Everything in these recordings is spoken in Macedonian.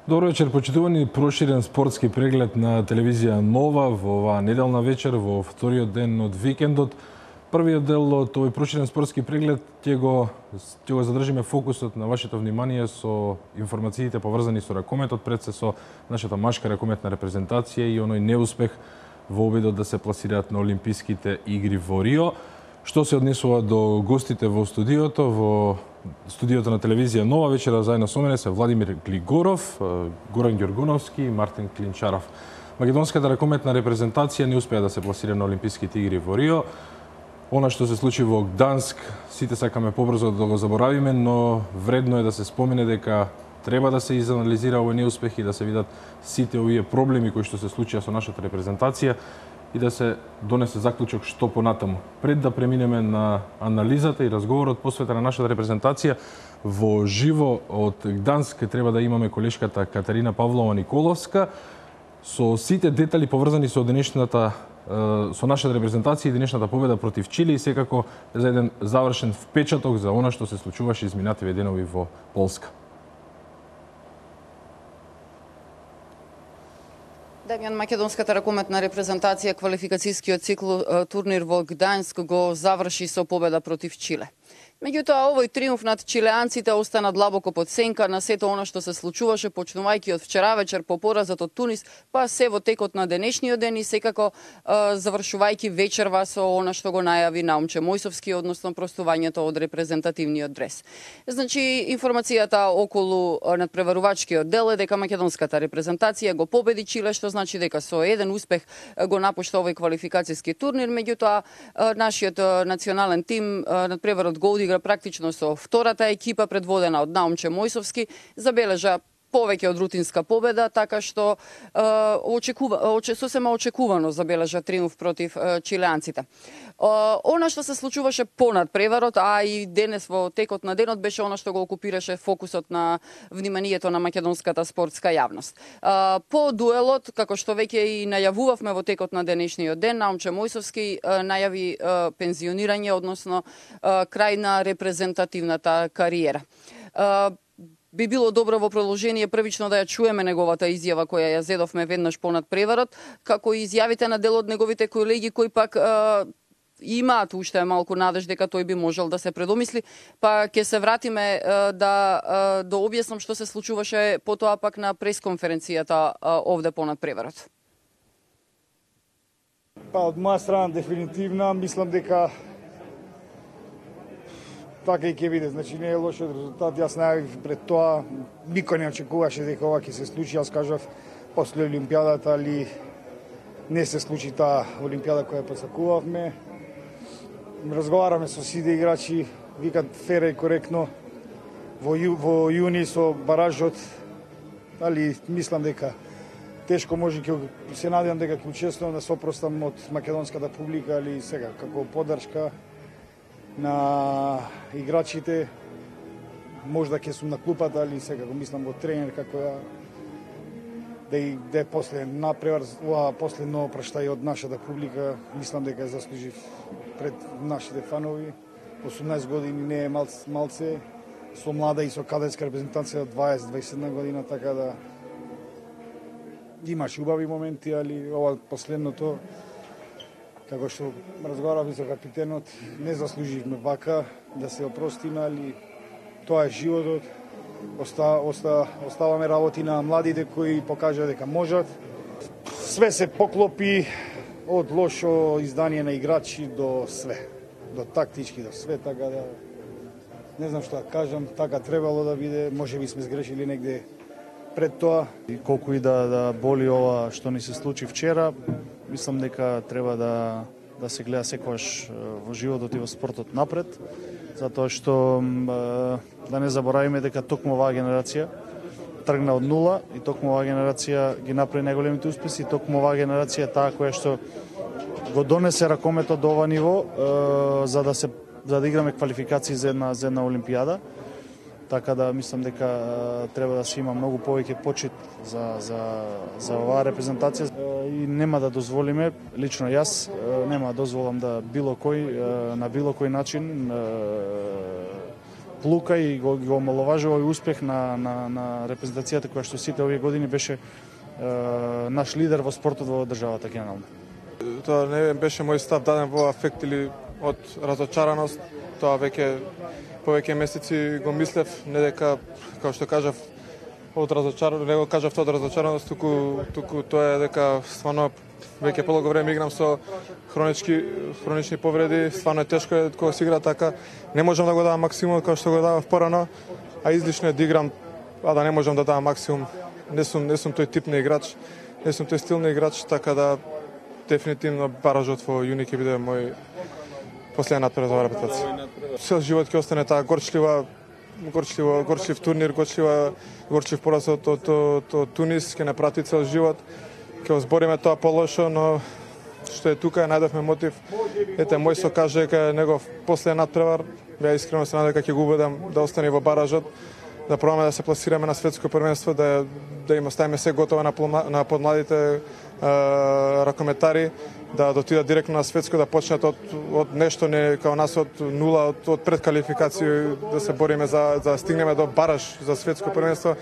Добро вечер, почитувани. Проширен спортски преглед на телевизија Нова во оваа неделна вечер, во вториот ден од викендот. Првиот дел од овој проширен спортски преглед ќе го задржиме фокусот на вашето внимание со информациите поврзани со ракометот, пред се со нашата машка ракометна репрезентација и оној неуспех во обидот да се пласираат на Олимписките игри во Рио. Што се однесува до гостите во студиото на телевизија Нова, вечера заедно со мене се Владимир Глигоров, Горан Ѓоргуновски и Мартин Клинчаров. Македонската ракометна репрезентација не успеа да се пласира на Олимписките игри во Рио. Она што се случи во Гданск, сите сакаме побрзо да го заборавиме, но вредно е да се спомене дека треба да се изанализира овој неуспех и да се видат сите овие проблеми кои што се случија со нашата репрезентација и да се донесе заклучок што понатаму. Пред да преминеме на анализата и разговорот посветен на нашата репрезентација, во живо од Гданск треба да имаме колешката Катерина Павлова Николовска со сите детали поврзани со нашата репрезентација и денешната победа против Чили и секако за еден завршен впечаток за она што се случуваше изминативе денови во Полска. Дамјан, македонската ракометна репрезентација квалификацијскиот цикл турнир во Гдајнск го заврши со победа против Чиле. Меѓутоа, овој триумф над чилеанците остана длабоко под сенка на сето она што се случуваше, почнувајќи од вчера вечер по поразот од Тунис, па се во текот на денешниот ден и секако завршувајќи вечерва со она што го најави Наумче Мојсовски, односно простувањето од репрезентативниот дрес. Значи, информацијата околу надпреварувачкиот дел е дека македонската репрезентација го победи Чиле, што значи дека со еден успех го напушта овој квалификацијски турнир. Меѓутоа, нашиот национален тим надпреварот го одигра практично со втората екипа предводена од Наумче Мојсовски, забележа повеќе од рутинска победа, така што сосема очекувано забележа триумф против чилеанците. Она што се случуваше понад преварот, а и денес во текот на денот беше она што го окупираше фокусот на вниманието на македонската спортска јавност. По дуелот, како што веќе и најавувавме во текот на денешниот ден, Наумче Мојсовски најави пензионирање, односно крај на репрезентативната кариера. Би било добро во продолжение првично да ја чуеме неговата изјава која ја зедовме веднаш понад преварот, како и изјавите на дел од неговите колеги кои пак имаат уште малку надеж дека тој би можел да се предомисли, па ќе се вратиме да објаснам што се случуваше потоа пак на пресконференцијата овде понад преварот. Па од моја страна дефинитивно мислам дека така и ќе биде, значи не е лош резултат. Јас најавив пред тоа, никој не очекуваше дека ова ќе се случи. Јас кажав после Олимпијадата, али не се случи таа Олимпијада која посакувавме. Разговараме со сите играчи, викат фер и коректно во јуни со баражот, али мислам дека тешко може ќе се надевам дека ќе учествувам да се опростам од македонската публика, али сега како поддршка на играчите, можда ќе сум на клупата, али секако мислам во тренер како да е после напревар, ова последно опраштај од нашата публика, мислам дека заслужив пред нашите фанови. 18 години не е малце, со млада и со кадетска репрезентација 20-21 година, така да имаш убави моменти, али ова последното, како што разговаравме со капитенот, не заслуживме вака да се опростиме, али тоа е животот. Оставаме работи на младите кои покажа дека можат. Све се поклопи од лошо издание на играчи до све, до тактички, до све, така да не знам што да кажам, така требало да биде, можеби сме сгрешили негде пред тоа. И колку и да боли ова што ни се случи вчера, мислам дека треба да се гледа секогаш во животот и во спортот напред, затоа што да не заборавиме дека токму оваа генерација тргна од нула и токму оваа генерација ги направи најголемите успеси, токму оваа генерација таа која што го донесе ракометот до ова ниво за да играме квалификации за една Олимпијада. Така да мислам дека треба да се има многу повеќе почит за оваа репрезентација и нема да дозволиме, лично јас нема да дозволам да било кој на било кој начин плука и го омаловажува и успех на репрезентацијата која што сите овие години беше наш лидер во спортот во државата генерално. Тоа не беше мој став даден во афект или од разочараност, тоа повеќе месеци го мислев, не дека, како што кажав, не го кажав тоа од разочараност, туку тоа е дека стварно веќе полого време играм со хронични повреди, стварно е тешко кога се игра така. Не можам да го давам максимум како што го давав порано, а излишно е да играм, а да не можам да давам максимум. Не сум тој тип на играч, не сум тој стил на играч, така да дефинитивно баражот во јуни ќе биде мој последен надпревар за оваа репетација. Цел живот ќе остане таа горчлив турнир, горчлив пораз од Тунис, ќе не прати цел живот. Ќе озбориме тоа полошо, но што е тука, најдовме мотив. Ете, мој со каже дека е негов последен надпревар. Ја искрено се надевам дека ќе го убедам да остане во баражот, да пробаме да се пласираме на светско првенство, да им оставиме се готово на подмладите ракометари, да дотидат директно на светско, да почнат од нешто не као нас од нула, од предквалификација, да се бориме да стигнеме до бараж за светско првенство.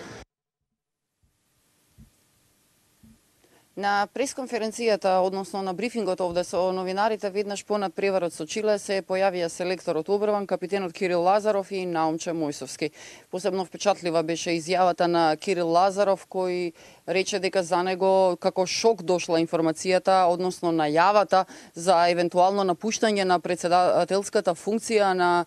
На пресконференцијата, односно на брифингот овде со новинарите, веднаш по надпреварот со Чиле се појавија селекторот Обрван, капитенот Кирил Лазаров и Наумче Мојсовски. Посебно впечатлива беше изјавата на Кирил Лазаров, кој рече дека за него како шок дошла информацијата, односно најавата за евентуално напуштање на председателската функција на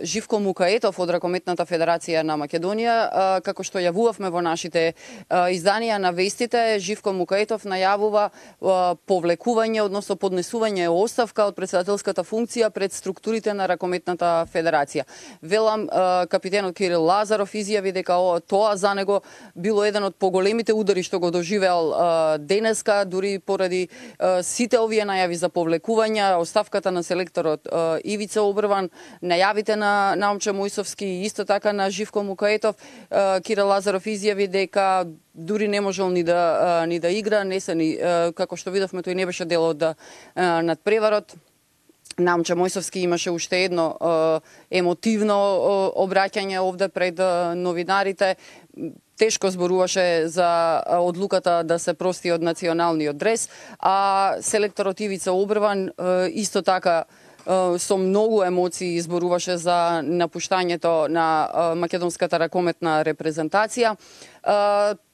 Живко Мукаетов од Ракометната федерација на Македонија. Како што јавувавме во нашите изданија на вестите, Живко Мукаетов најавува повлекување, односно поднесување оставка од председателската функција пред структурите на Ракометната федерација. Велам, капитенот Кирил Лазаров изјави дека тоа за него било еден од поголемите удари што го доживеал денеска, дури поради сите овие најави за повлекување, оставката на селекторот Ивица Обрван, најавите на Наумче Мојсовски и исто така на Живко Мукаетов. Кирил Лазаров изјави дека дури не можел ни да игра, не се ни, како што видовме, тој не беше дел од надпреварот. Наумче Мојсовски имаше уште едно емотивно обраќање овде пред новинарите. Тешко зборуваше за одлуката да се прости од националниот дрес, а селекторот Ивица Обрван исто така со многу емоции изборуваше за напуштањето на македонската ракометна репрезентација.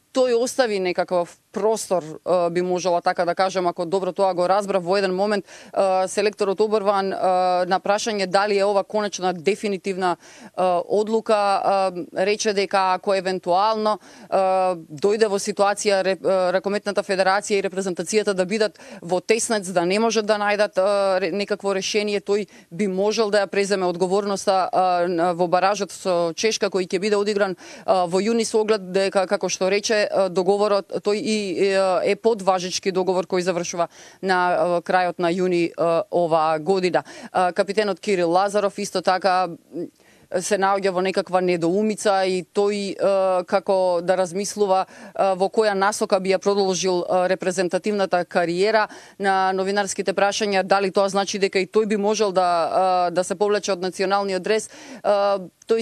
Тој остави некаков простор, би можела така да кажем, ако добро тоа го разбрав во еден момент, селекторот Обрван на прашање дали е ова конечна дефинитивна одлука, рече дека ако евентуално дојде во ситуација Ракометната федерација и репрезентацијата да бидат во теснец, да не можат да најдат некакво решение, тој би можел да ја преземе одговорноста во баражот со Чешка, кој ќе биде одигран во јуни, со оглед дека, како што рече, договорот тој и е подважечки договор кој завршува на крајот на јуни оваа година. Капитенот Кирил Лазаров исто така се наоѓа во некаква недоумица и тој како да размислува во која насока би ја продолжил репрезентативната кариера. На новинарските прашања дали тоа значи дека и тој би можел да се повлече од националниот дрес, тој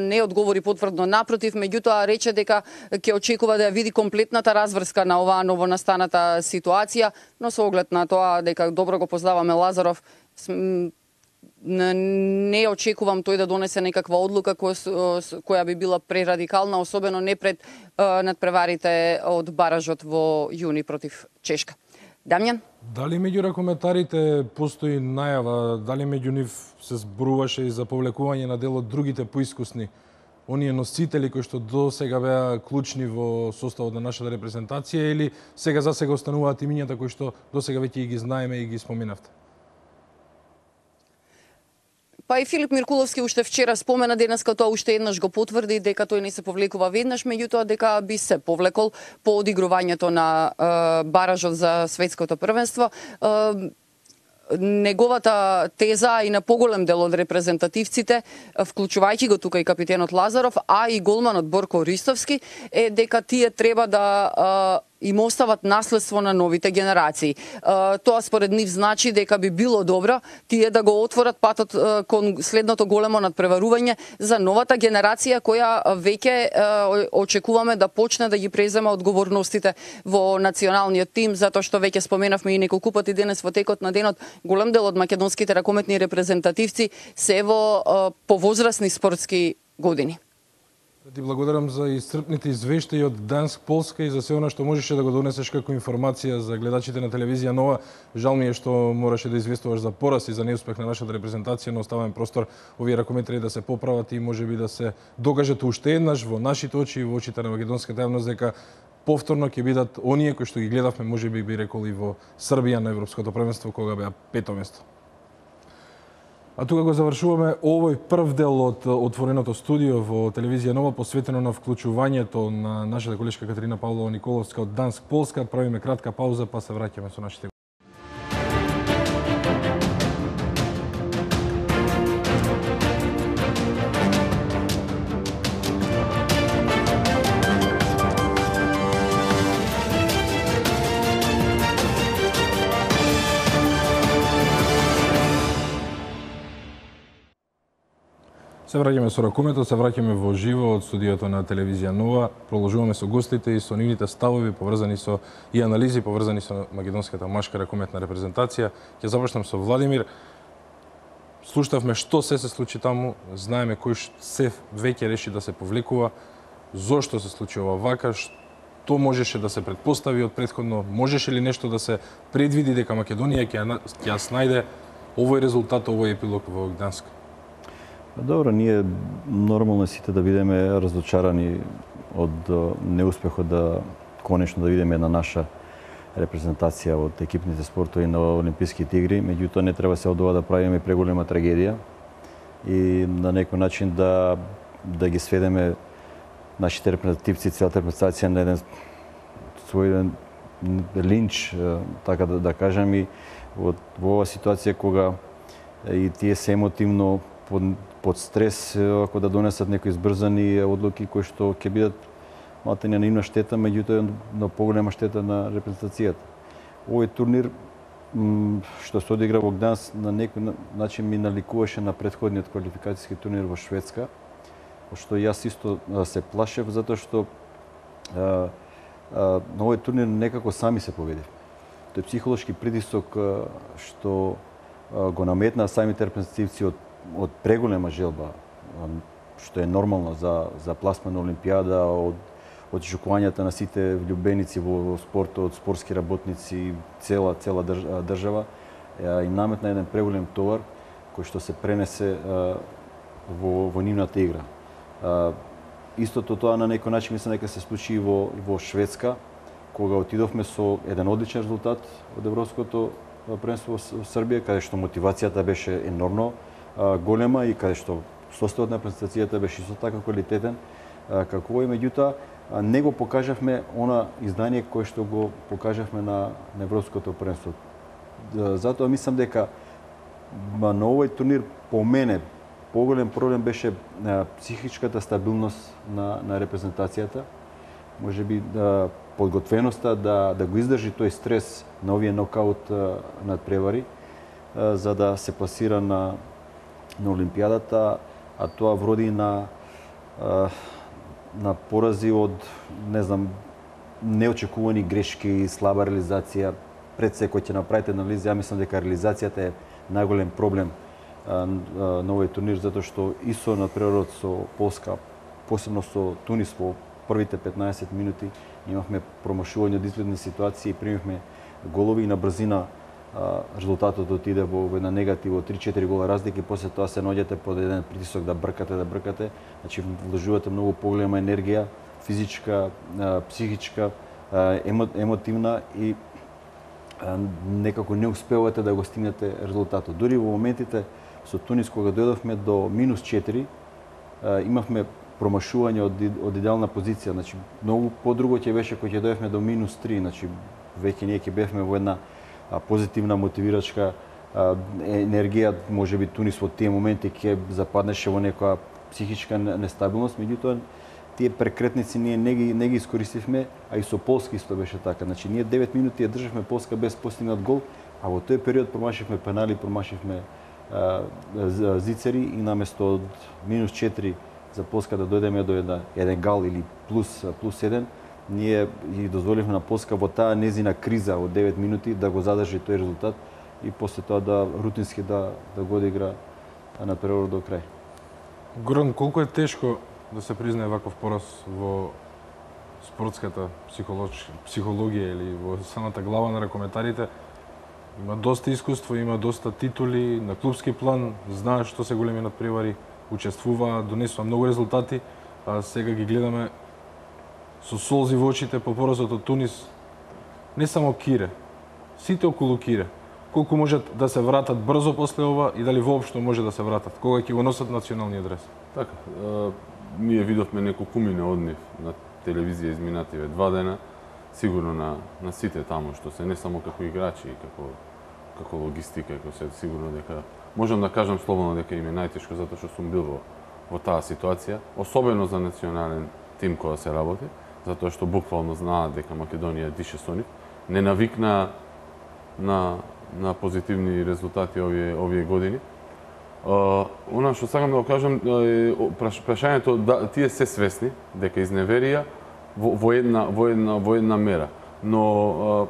не одговори потврдно, напротив, меѓутоа рече дека ќе очекува да ја види комплетната разврска на оваа новонастаната ситуација, но со оглед на тоа дека добро го познаваме Лазаров, не очекувам тој да донесе некаква одлука која би била прерадикална, особено не пред надпреварите од баражот во јуни против Чешка. Дамјан? Дали меѓу ракометарите постои најава, дали меѓу нив се зборуваше и за повлекување на дел од другите поискусни, оние носители кои што до сега беа клучни во составот на нашата репрезентација, или сега за сега остануваат имињата кои што до сега веќе ги знаеме и ги споменавте? Па и Филип Миркуловски уште вчера спомена, денеска тоа уште еднаш го потврди дека тој не се повлекува веднаш, меѓутоа дека би се повлекол по одигрувањето на баражот за светското првенство. Неговата теза и на поголем дел од репрезентативците, вклучувајќи го тука и капитенот Лазаров, а и голманот Борко Ристовски, е дека тие треба да им остават наследство на новите генерации. Тоа според нив значи дека би било добро тие да го отворат патот кон следното големо надпреварување за новата генерација која веќе очекуваме да почне да ги презема одговорностите во националниот тим, затоа што веќе споменавме и неколку пати денес во текот на денот, голем дел од македонските ракометни репрезентативци се во повозрасни спортски години. Ти благодарам за исцрпните извештаи од Гданск, Полска и за се она што можеше да го донесеш како информација за гледачите на телевизија Нова. Жал ми е што мораше да известуваш за пораз и за неуспех на нашата репрезентација, но оставаме простор овие ракометри да се поправат и можеби да се докажат уште еднаш во нашите очи и во очите на македонската јавност дека повторно ќе бидат оние кои што ги гледавме, можеби би рекол и во Србија на Европското првенство кога беа пето место. А тука го завршуваме овој прв дел од отвореното студио во телевизија Нова, посветено на вклучувањето на нашата колешка Катерина Павлова Николовска од Гданск, Полска. Правиме кратка пауза, па се враќаме со нашите Се враќаме со ракометот, се враќаме во живо од студиото на телевизија Нова. Продолжуваме со гостите и со нивните ставови поврзани со и анализи поврзани со македонската машка ракометна репрезентација. Ќе започнам со Владимир. Слушнавме што се случи таму, знаеме кој се веќе реши да се повлекува, зошто се случи ова вака, што можеше да се предпостави од претходно, можеше ли нешто да се предвиди дека Македонија ќе ја снајде овој резултат, овој епилог во Гданск? Добро, ние нормално сите да бидеме разочарани од неуспехот да конечно да видиме една наша репрезентација од екипните спортови на Олимписките игри, меѓутоа не треба се од ова да правиме преголема трагедија и на некој начин да ги сведеме нашите репрезентативци, целата репрезентација на еден свој линч, така да кажам, и во оваа ситуација кога и тие се емотивно под стрес, ако да донесат некои избрзани одлуки кои што ќе бидат малтene на нивна штета, меѓутоа на поголема штета на репрезентацијата. Овој турнир што се одигра во Гданск на некој начин ми наликуваше на претходниот квалификацијски турнир во Шведска, што јас исто се плашев затоа што на овој турнир некако сами се победив. Тој психолошки притисок што го наметнаа самите репрезентативци од преголема желба, што е нормално за пласман на Олимпијада, од жукувањата на сите влюбеници во спортот, од спортски работници, цела држава, им наметна еден преголем товар кој што се пренесе во нивната игра. Истото тоа на некој начин мислам дека се случи и во Шведска, кога отидовме со еден одличен резултат од Европското првенство во Србија, каде што мотивацијата беше енормно голема и каде што составот на презентацијата беше исто така квалитетен како овој, меѓутоа не го покажавме она издание кое што го покажавме на Европското првенство. Затоа мислам дека на овој турнир по мене поголем проблем беше психичката стабилност на репрезентацијата, можеби подготвеноста да го издржи тој стрес на овие нокаут надпревари за да се пласира на Олимпијадата, а тоа вроди на порази од, не знам, неочекувани грешки, слаба реализација. Пред секој ќе направите анализа, ја мислам дека реализацијата е најголем проблем на овој турнир, затоа што и со надпреварот со Полска, посебно со Тунис во првите 15 минути, имавме промашување од изгледни ситуации и примивме голови и на брзина резултатот отиде во една негатива од 3-4 гола разлика и после тоа се наоѓате под еден притисок да бркате. Значи вложувате многу поголема енергија, физичка, психичка, емотивна и некако не успевате да го стигнете резултатот. Дури во моментите со Тунис кога дојдовме до -4, имавме промашување од идеална позиција. Значи многу подруго ќе беше кога ќе дојдовме до -3, значи веќе ние ќе бевме во една позитивна мотивирачка енергија, можеби Тунис во тие моменти ќе западнеше во некоја психичка нестабилност, меѓутоа тие прекретници ние не ги искористивме, а и со Полска исто беше така. Значи ние 9 минути ја државме Полска без постигнат гол, а во тој период промашивме пенали, промашивме зицери и наместо од -4 за Полска да дојдеме до еден гал или плюс 1, ние ги дозволивме на Полска во таа незина криза од 9 минути да го задржи тој резултат и после тоа да рутински да го одигра на прерод до крај. Горан, колку е тешко да се признае ваков пораз во спортската психологија или во самата глава на ракометарите? Има доста искуство, има доста титули на клубски план, знаеш што се големи надпревари, учествува, донесува многу резултати, а сега ги гледаме со солзи во очите по поразот од Тунис. Не само Кире, сите околу Кире. Колку можат да се вратат брзо после ова и дали воопшто може да се вратат? Кога ќе го носат националниот дрес? Така, ние видовме неколку мине од нив на телевизија изминативе 2 дена, сигурно на сите таму што се, не само како играчи и како логистика, како се, сигурно дека можам да кажам слободно дека им е најтешко затоа што сум бил во таа ситуација, особено за национален тим кога се работи, затоа што буквално знаат дека Македонија дише со нив, не навикна на позитивни резултати овие години. Она што сакам да го кажам е прашањето, да, тие се свесни дека изневерија во една мера. Но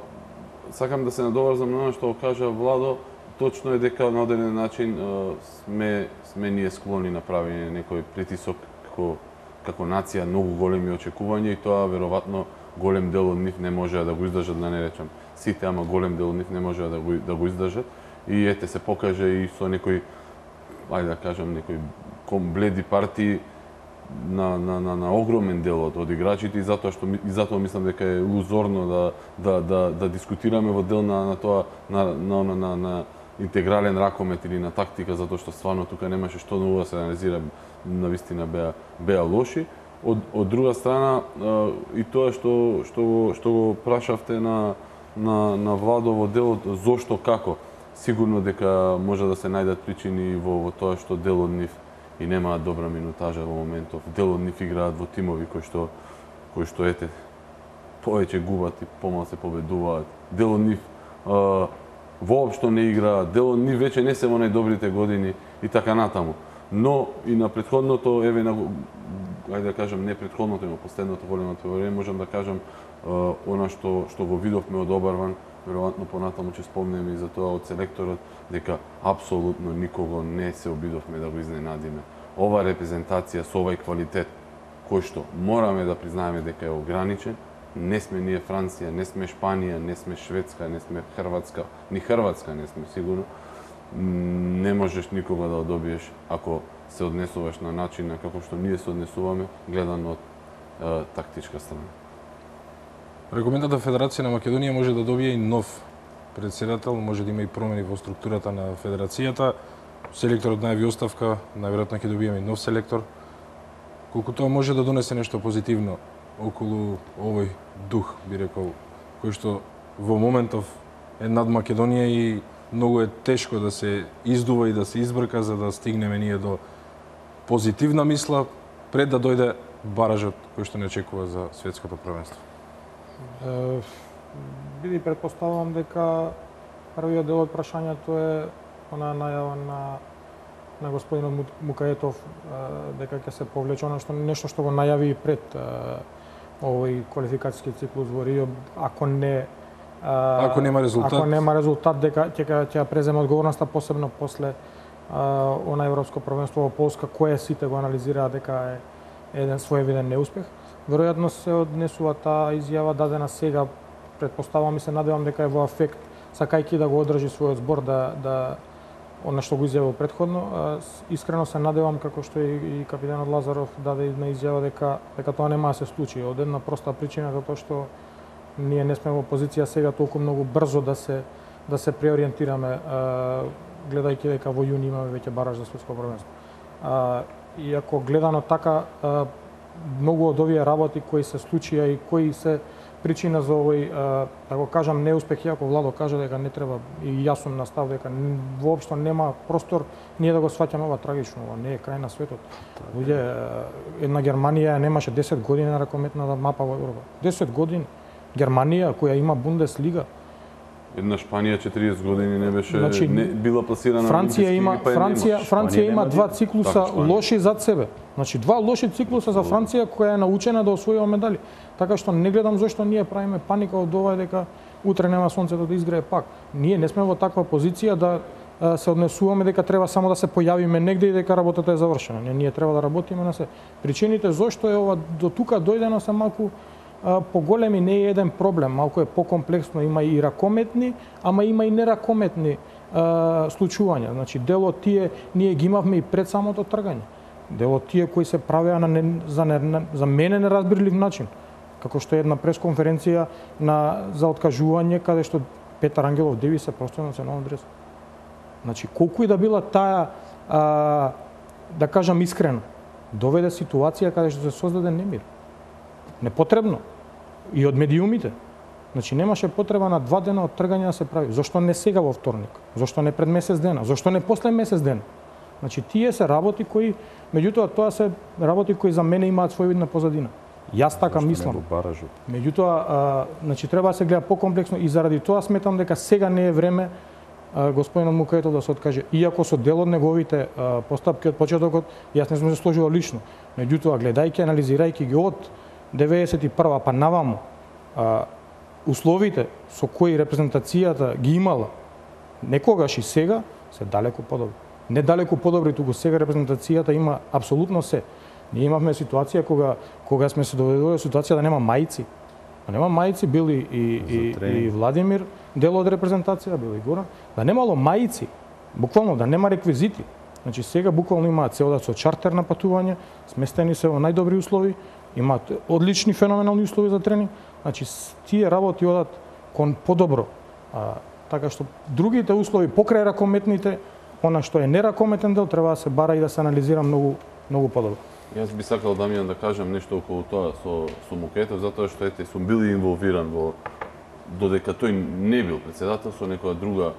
сакам да се надоврзам на она што го кажа Владо, точно е дека на одреден начин сме ние склони на правење некој притисок како нација, многу големи очекувања и тоа веројатно голем дел од нив не можеа да го издржат, да не речам сите, ама голем дел од нив не можеа да го издржат. И ете се покаже и со некој, ајде да кажам, некој бледи партии на огромен дел од играчите, и затоа мислам дека е илузорно да дискутираме во дел на тоа на интегрален ракомет или на тактика, затоа што стварно тука немаше што ново да се анализира, навистина беа лоши. Од друга страна, и тоа што го прашавте на Владо во делот зошто, како, сигурно дека може да се најдат причини во тоа што дел од нив и немаат добра минутажа во моментов. Дел од нив играат во тимови кои што ете повеќе губат и помал се победуваат. Дел од нив воопшто не играат, дел од нив веќе не се во најдобрите години и така натаму. Но и на претходното, ајде да кажам, не претходното, но последното големо теорија, можам да кажам она што го видовме од Обарван, веројатно понатаму ќе спомнеме и за тоа од селекторот, дека апсолутно никого не се обидовме да го изненадиме. Ова репрезентација со овај квалитет, кој што мораме да признаеме дека е ограничен, не сме ние Франција, не сме Шпанија, не сме Шведска, не сме Хрватска, ни Хрватска не сме сигурно. Не можеш никога да одобиеш ако се однесуваш на начин на како што ние се однесуваме, гледано од тактичка страна. Регламентната Федерација на Македонија може да добие и нов председател, може да има и промени во структурата на федерацијата. Селекторот најави оставка, најверојатно ќе добиеме и нов селектор. Колку тоа може да донесе нешто позитивно околу овој дух, би рекол, кој што во моментов е над Македонија и многу е тешко да се издува и да се избрка за да стигнеме ние до позитивна мисла пред да дојде баражот кој што не очекува за светското првенство. Биди предпоставувам дека првиот дел од прашањето е она најава на господинот Мукаетов дека ќе се повлече нешто што го најави и пред овој квалификацијски циклус во Рио, ако нема резултат дека ќе преземе одговорноста, посебно после она европско првенство во Полска, кое сите го анализираат дека е еден своевиден неуспех. Веројатно се однесува таа изјава дадена сега, предпоставувам и се надевам дека е во афект, сакајќи да го одржи својот збор да она што го изјавил претходно. Искрено се надевам, како што и капитанот Лазаров даде една изјава дека тоа нема да се случи, од една проста причина, затоа што ние не сме во позиција сега толку многу брзо да се преориентираме, гледајќи дека во јуни имаме веќе бараж за светско првенство. И ако гледано така, многу од овие работи кои се случија и кои се причина за овој, да го кажам, неуспех, иако Владо кажа дека не треба, и јас сум на став дека воопшто нема простор ние да го сваќаме ова трагично, ова не е крај на светот. Луѓе, една Германија немаше 10 години на ракометната мапа во Европа. 10 години. Германија која има Бундеслига. Една Шпанија 40 години не беше, не била пласирана. Франција има два циклуса лоши зад себе. Значи два лоши циклуса за Франција која е научена да освојува медали. Така што не гледам зошто ние правиме паника од ова дека утре нема сонцето да изгрее пак. Ние не сме во таква позиција да се однесуваме дека треба само да се појавиме негде и дека работата е завршена. Ние треба да работиме на се. Причините зошто е ова до тука дојдено се малку поголеми, не е еден проблем, малку е покомплексно, има и ракометни, ама има и неракометни случувања. Значи дел од тие ние ги имавме и пред самото тргање. Дел од тие кои се правеа за мене неразбирлив начин, како што е една пресконференција за откажување каде што Петар Ангелов Деви се простои национален дрес. Значи колку и да била таа да кажам искрено, доведе ситуација каде што се создаде немир. Непотребно. И од медиумите. Значи немаше потреба на 2 дена од тргање да се прави. Зошто не сега во вторник? Зошто не пред месец дена? Зошто не после месец дена? Значи тие се работи кои, меѓутоа тоа се работи кои за мене имаат својидна позадина. Јас така мислам. Меѓутоа, значи треба да се гледа покомплексно и заради тоа сметам дека сега не е време господинот Мукаетов да се откаже. Иако со дел од неговите постапки од почетокот, јас не сум се сложила лично. Меѓутоа, гледајќи, анализирајќи ги од 91 па наваму, условите со кои репрезентацијата ги имала некогаш и сега се далеку подобри. Не далеку подобри, туку сега репрезентацијата има апсолутно се. Ние имавме ситуација кога сме се доведували ситуација да нема мајци. Да нема мајци, бил и Владимир дел од репрезентација, бил и Горан. Да немало мајци, буквално да нема реквизити. Значи сега буквално имаат се одат со чартер на патување, сместени се во најдобри услови, имаат одлични феноменални услови за тренинг. Значи тие работи одат кон подобро. Така што другите услови покрај ракометните, она што е неракометен дел треба да се бара и да се анализира многу подобро. Јас би сакал, Дамјан, да кажам нешто околу тоа со Мукаетов, затоа што сум бил инволвиран во, додека тој не бил председател, со некоја друга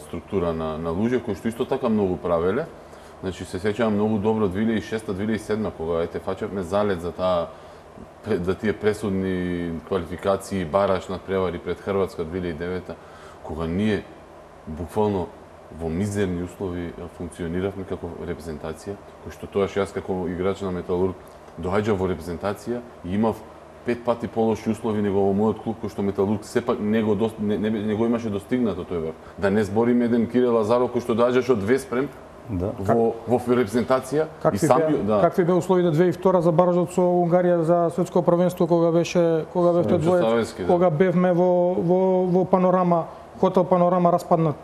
структура на луѓе кои што исто така многу правеле. Значи се сеќавам многу добро 2006-2007 кога фаќавме залет за тие пресудни квалификации, бараш над превари пред Хрватска 2009, кога ние буквално во мизерни услови функциониравме како репрезентација, кој што тоаш јас како играч на Металург доаѓав во репрезентација и имав 5 пати полоши услови него во мојот клуб, кој што Металург сепак не го имаше достигнато тој. Да не збориме еден Кире Лазаров кој што доаѓаше од Веспрем во репрезентација и сам какви беа условите 2002 за баражот со Унгарија за светско првенство кога бевте двоец, кога бевме во Панорама, хотел Панорама распаднат.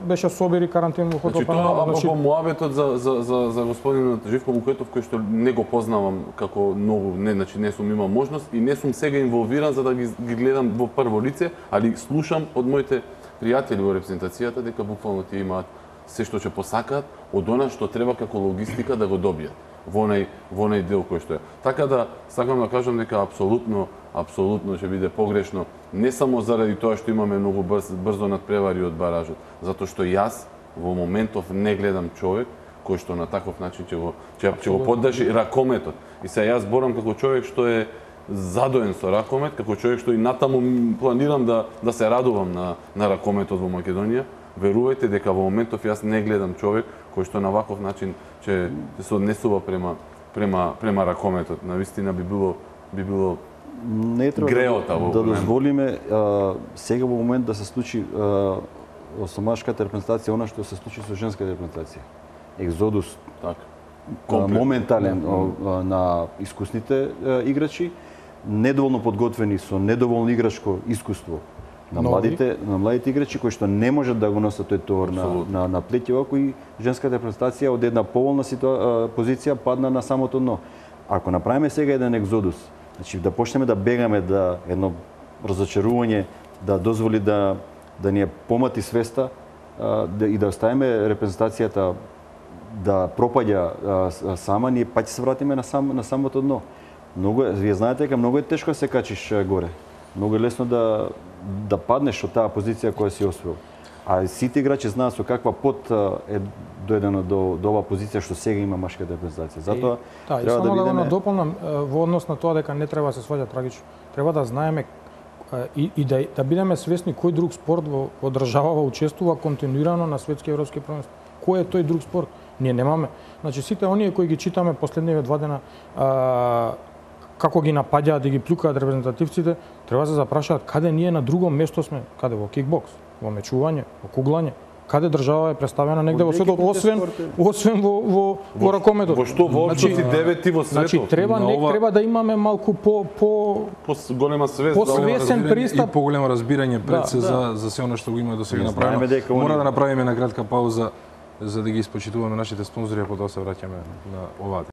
Беше собери карантин во хотел Панорама. Значи тоа муабетот за господинот Живко Мукаетов кој што не го познавам како многу, значи не сум имал можност и не сум сега инволвиран за да ги гледам во прво лице, али слушам од моите пријатели во репрезентацијата дека буквално тие имаат се што ќе посакаат од она што треба како логистика да го добијат во онај дел кој што е. Така да сакам да кажам дека апсолутно ќе биде погрешно не само заради тоа што имаме многу брзо надпревари од баражот, затоа што јас во моментов не гледам човек кој што на таков начин ќе го поддржи ракометот. И се јас зборам како човек што е задоен со ракомет, како човек што и натаму планирам да се радувам на ракометот во Македонија. Верувајте дека во моментов јас не гледам човек кој што на ваков начин ќе се однесува према ракометот. Навистина би било не треба да дозволиме сега во момент да се случи осомашката репрезентација, она што се случи со женската репрезентација. Екзодус моментален на искусните играчи, недоволно подготвени со недоволно играчко искуство на младите играчи кои што не можат да го носат тој товар на плеќева, кои женската репрезентација од една поволна позиција падна на самото дно. Ако направиме сега еден екзодус, значи да почнеме да бегаме да едно разочарување да дозволи да ни помати свеста и да оставиме репрезентацијата да пропаѓа сама, ние пак ќе се вратиме на самото дно. Вие знаете дека многу е тешко да се качиш горе. Многу е лесно да паднеш од таа позиција која си освоил. А сите играчи знаат со каква пот е доедено до оваа позиција што сега има машката репрезентација. Затоа треба да видиме. Да го надополнам во однос на тоа дека не треба да се сваѓа трагично. Треба да знаеме и да бидеме свесни кој друг спорт во државава учествува континуирано на светски и европски првенства. Кој е тој друг спорт? Ние немаме. Значи сите оние кои ги читаме последниве 2 дена како ги напаѓаат и ги плюкаат репрезентативците, треба да се запрашаат каде ние на друго место сме, каде во кикбокс, во мечување, во куглање, каде држава е представена негде во светот, освен во ракометот. Во што во 9 во светот. Значи треба да имаме малку по голема свест, посвесен пристап и поголемо разбирање пред се за се она што го има до сега направено. Мора да направиме на кратка пауза за да ги испочитуваме нашите спонзори, а потоа се враќаме на оваа.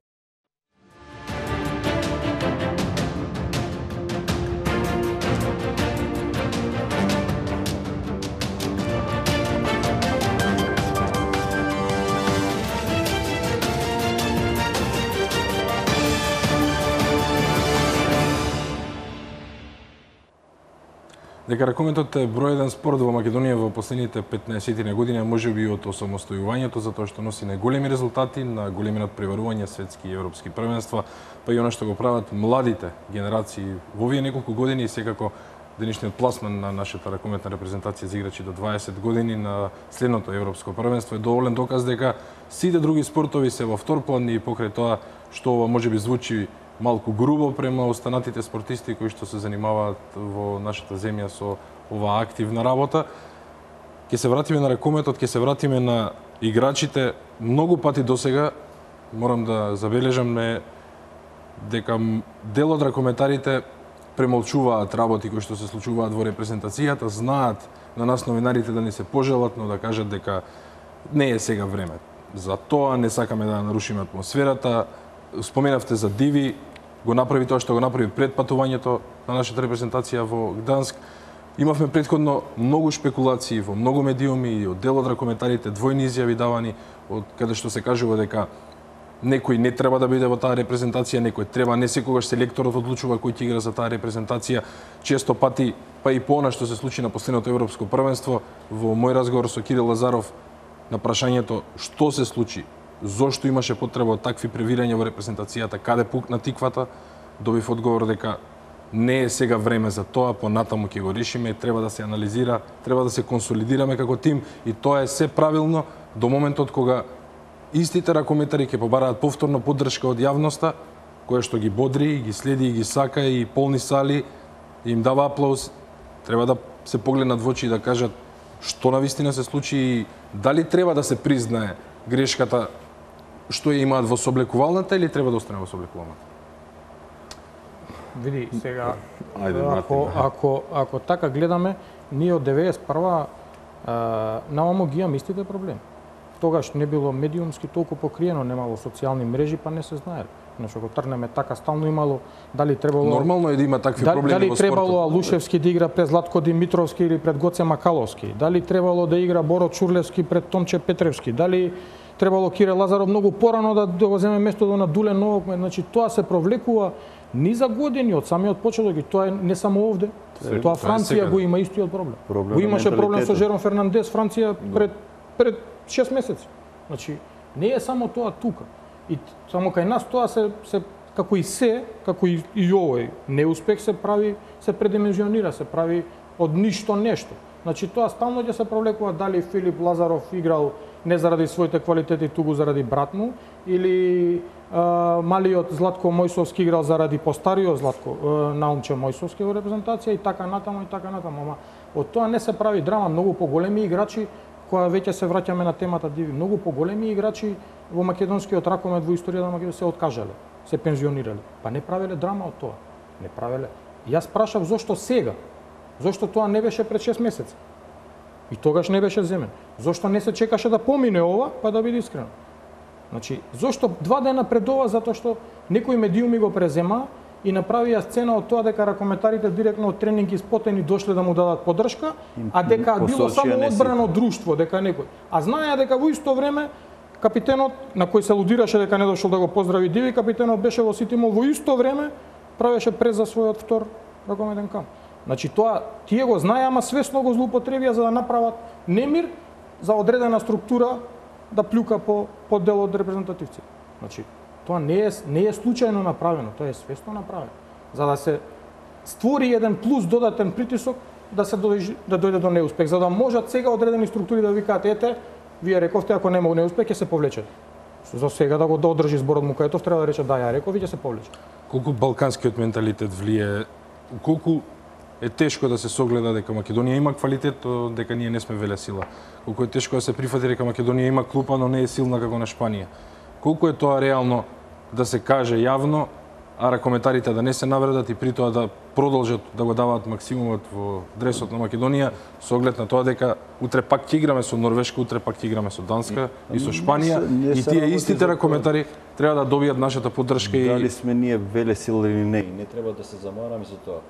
Дека ракометот е број 1 спорт во Македонија во последните 15 години, можеби од осамостојувањето, затоа што носи најголеми резултати на големи надпреварувања, светски и европски првенства, па и она што го прават младите генерации во овие неколку години, секако денешниот пласман на нашата ракометна репрезентација за играчи до 20 години на следното европско првенство е доволен доказ дека сите други спортови се во вторплан и покрај тоа што ова можеби звучи малку грубо према останатите спортисти кои што се занимаваат во нашата земја со оваа активна работа. Ќе се вратиме на ракометот, ќе се вратиме на играчите. Многу пати досега морам да забележам дека дел од ракометарите премолчуваат работи кои што се случуваат во репрезентацијата, знаат на нас новинарите да ни се пожелатно да кажат дека не е сега време. За тоа не сакаме да нарушиме атмосферата. Споменавте за Диви, го направи тоа што го направи пред патувањето на нашата репрезентација во Гданск. Имавме претходно многу шпекулации во многу медиуми и од дел од ракометарите, двојни изјави давани од каде што се кажува дека некој не треба да биде во таа репрезентација, некој треба, не секогаш селекторот одлучува кој ќе игра за таа репрезентација. Често пати, па и по она што се случи на последното европско првенство, во мој разговор со Кирил Лазаров на прашањето што се случи, зошто имаше потреба од такви превирања во репрезентацијата, каде пукна тиквата, добив одговор дека не е сега време за тоа, понатаму ќе го решиме, треба да се анализира, треба да се консолидираме како тим и тоа е се правилно до моментот кога истите ракометари ќе побараат повторно поддршка од јавноста, која што ги бодри, ги следи и ги сака и полни сали, им дава аплауз, треба да се погледнат во очи и да кажат што навистина се случи и дали треба да се признае грешката што ја имаат во сооблекувалната или треба да остане во сооблекувалната? Види, сега, ако така гледаме, ние од 91-а наомо ги имаме истите проблеми. Тогаш не било медиумски толку покриено, немало социјални мрежи, па не се знаело. Значи, ако тргнеме така, стално имало, дали требало... Нормално е да има такви проблеми во спортот. Дали требало Алушевски да игра пред Златко Димитровски или пред Гоце Макаловски? Дали требало да игра Боро Чурлевски пред Томче Петревски? Дали требало Кире Лазаров многу порано да го земе местото на Дулен Новокмет? Значи, тоа се провлекува ни за години од самиот почеток и тоа е не само овде. Тоа Франција го има истиот проблем. Го имаше проблем со Жером Фернандес Франција пред 6 месеци. Значи, не е само тоа тука. И само кај нас тоа се како и овој неуспех се прави, се предимензионира, се прави од ништо нешто. Значи тоа стално ќе се провлекува дали Филип Лазаров играл не заради своите квалитети, туку заради брат му, или малиот Златко Мојсовски играл заради постариот Златко Наумче Мојсовски во репрезентација и така натаму. Ама од тоа не се прави драма, многу поголеми играчи, која веќе се враќаме на темата Диви, многу поголеми играчи во македонскиот ракомет во историјата на Македонија се откажале, се пензионирале. Па не правеле драма од тоа. Не правеле. Јас прашав зошто сега? Зошто тоа не беше пред 6 месеци? И тогаш не беше земен. Зошто не се чекаше да помине ова, па да биде искрено? Значи, зошто 2 дена пред ова? Затоа што некои медиуми го презема и направија сцена од тоа дека ракометарите директно од тренинг испотени дошле да му дадат поддршка, а дека било само одбрано друштво, дека некој. А знаеа дека во исто време капитенот на кој се лудираше дека не дошол да го поздрави Диви, капитенот беше во Ситимол во исто време правеше през за својот втор ракометен камп. Значи тоа тие го знае, ама свесно го злоупотребија за да направат немир за одредена структура да плюка по дел од репрезентативци. Значи тоа не е случајно направено, тоа е свесно направено. За да се створи еден плюс додатен притисок да дојде до неуспех, за да можат сега одредени структури да викаат ете, вие рековте ако нема неуспех ќе се повлечете. За сега да го одржи зборот Мукаетов треба да рече да ја реков и ќе се повлече. Колку балканскиот менталитет влие, колку е тешко да се согледа дека Македонија има квалитет, дека ние не сме веле сила. Колку е тешко да се прифати дека Македонија има клупа, но не е силна како на Шпанија. Колку е тоа реално да се каже јавно, а ракометарите да не се навредат и при тоа да продолжат да го даваат максимумот во дресот на Македонија, со оглед на тоа дека утре пак ќе играме со Норвешка, утре пак ќе играме со Данска и со Шпанија, и тие истите ракометари треба да добијат нашата поддршка и дали сме ние веле сила или не треба да се замараме за тоа.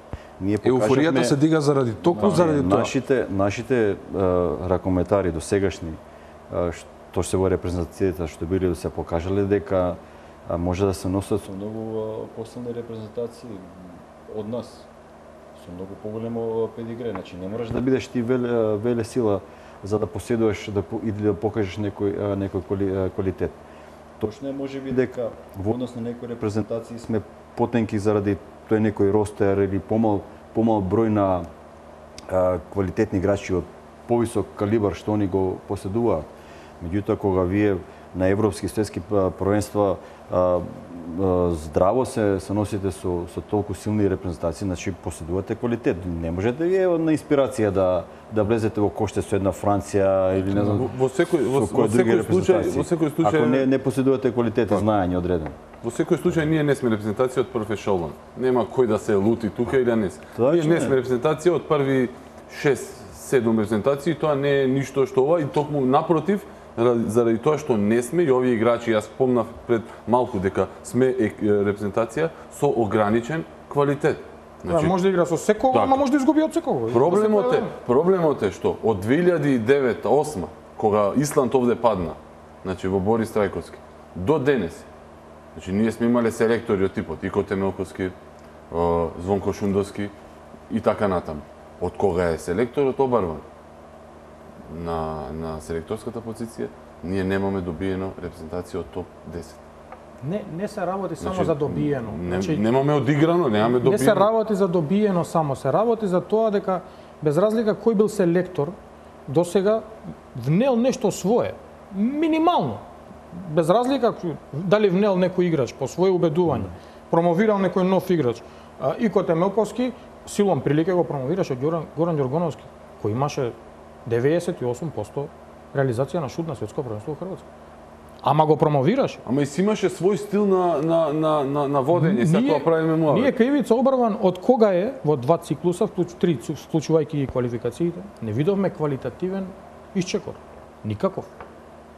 Ние покажавме еуфоријата се дига заради токму заради тоа. Нашите ракометари досегашни што се во репрезентацијата што били се покажале дека може да се носат со многу посилни репрезентации од нас, со многу поголемо педигре. Значи не можеш да бидеш ти веле сила за да поседуваш или да покажеш некој квалитет. Точно е можеби дека во однос на некои репрезентации сме потенки заради тој некој ростер или помал број на квалитетни играчи од повисок калибар што они го поседуваат. Меѓутоа кога вие на европски светски првенства здраво се носите со толку силни репрезентации, значи поседувате квалитет. Не можете вие на инспирација да влезете во коште со една Франција или не знам во секој случај ако не поседувате квалитет и знаење одредено. Во секој случај ние не сме репрезентација од прв ешелон. Нема кој да се лути тука или не. Ние не сме репрезентација од први 6-7 репрезентации, тоа не е ништо што ова и токму напротив, заради тоа што не сме и овие играчи, јас спомнав пред малку дека сме репрезентација со ограничен квалитет. Значи, може да игра со секого, ама може да изгуби од секого. Проблемот е што од 2009-2008 кога Исланд овде падна, значи во Борис Трајковски, до денес, значи ние сме имале селектори од типот Ико Темелковски, Звонко Шундовски и така натаму. Од кога е селекторот обарван на селекторската позиција, ние немаме добиено репрезентација од топ 10. Не се работи само за добиено. Немаме одиграно, немаме добиено. Не се работи за добиено само, се работи за тоа дека без разлика кој бил селектор, досега внел нешто свое, минимално. Без разлика дали внел некој играч по своје убедување, промовирал некој нов играч. Ико Темелковски силом прилика го промовираше Горан Ѓоргоновски, кој имаше 98% реализација на шут на светско првенство во Хрватска. Ама го промовираше. Ама и си имаше свој стил на водење, сега тоа правиме муавет. Ние кај Ивица Обрван од кога е во 2 циклуса, 3 вклучувајќи и квалификациите, не видовме квалитативен исчекор. Никаков.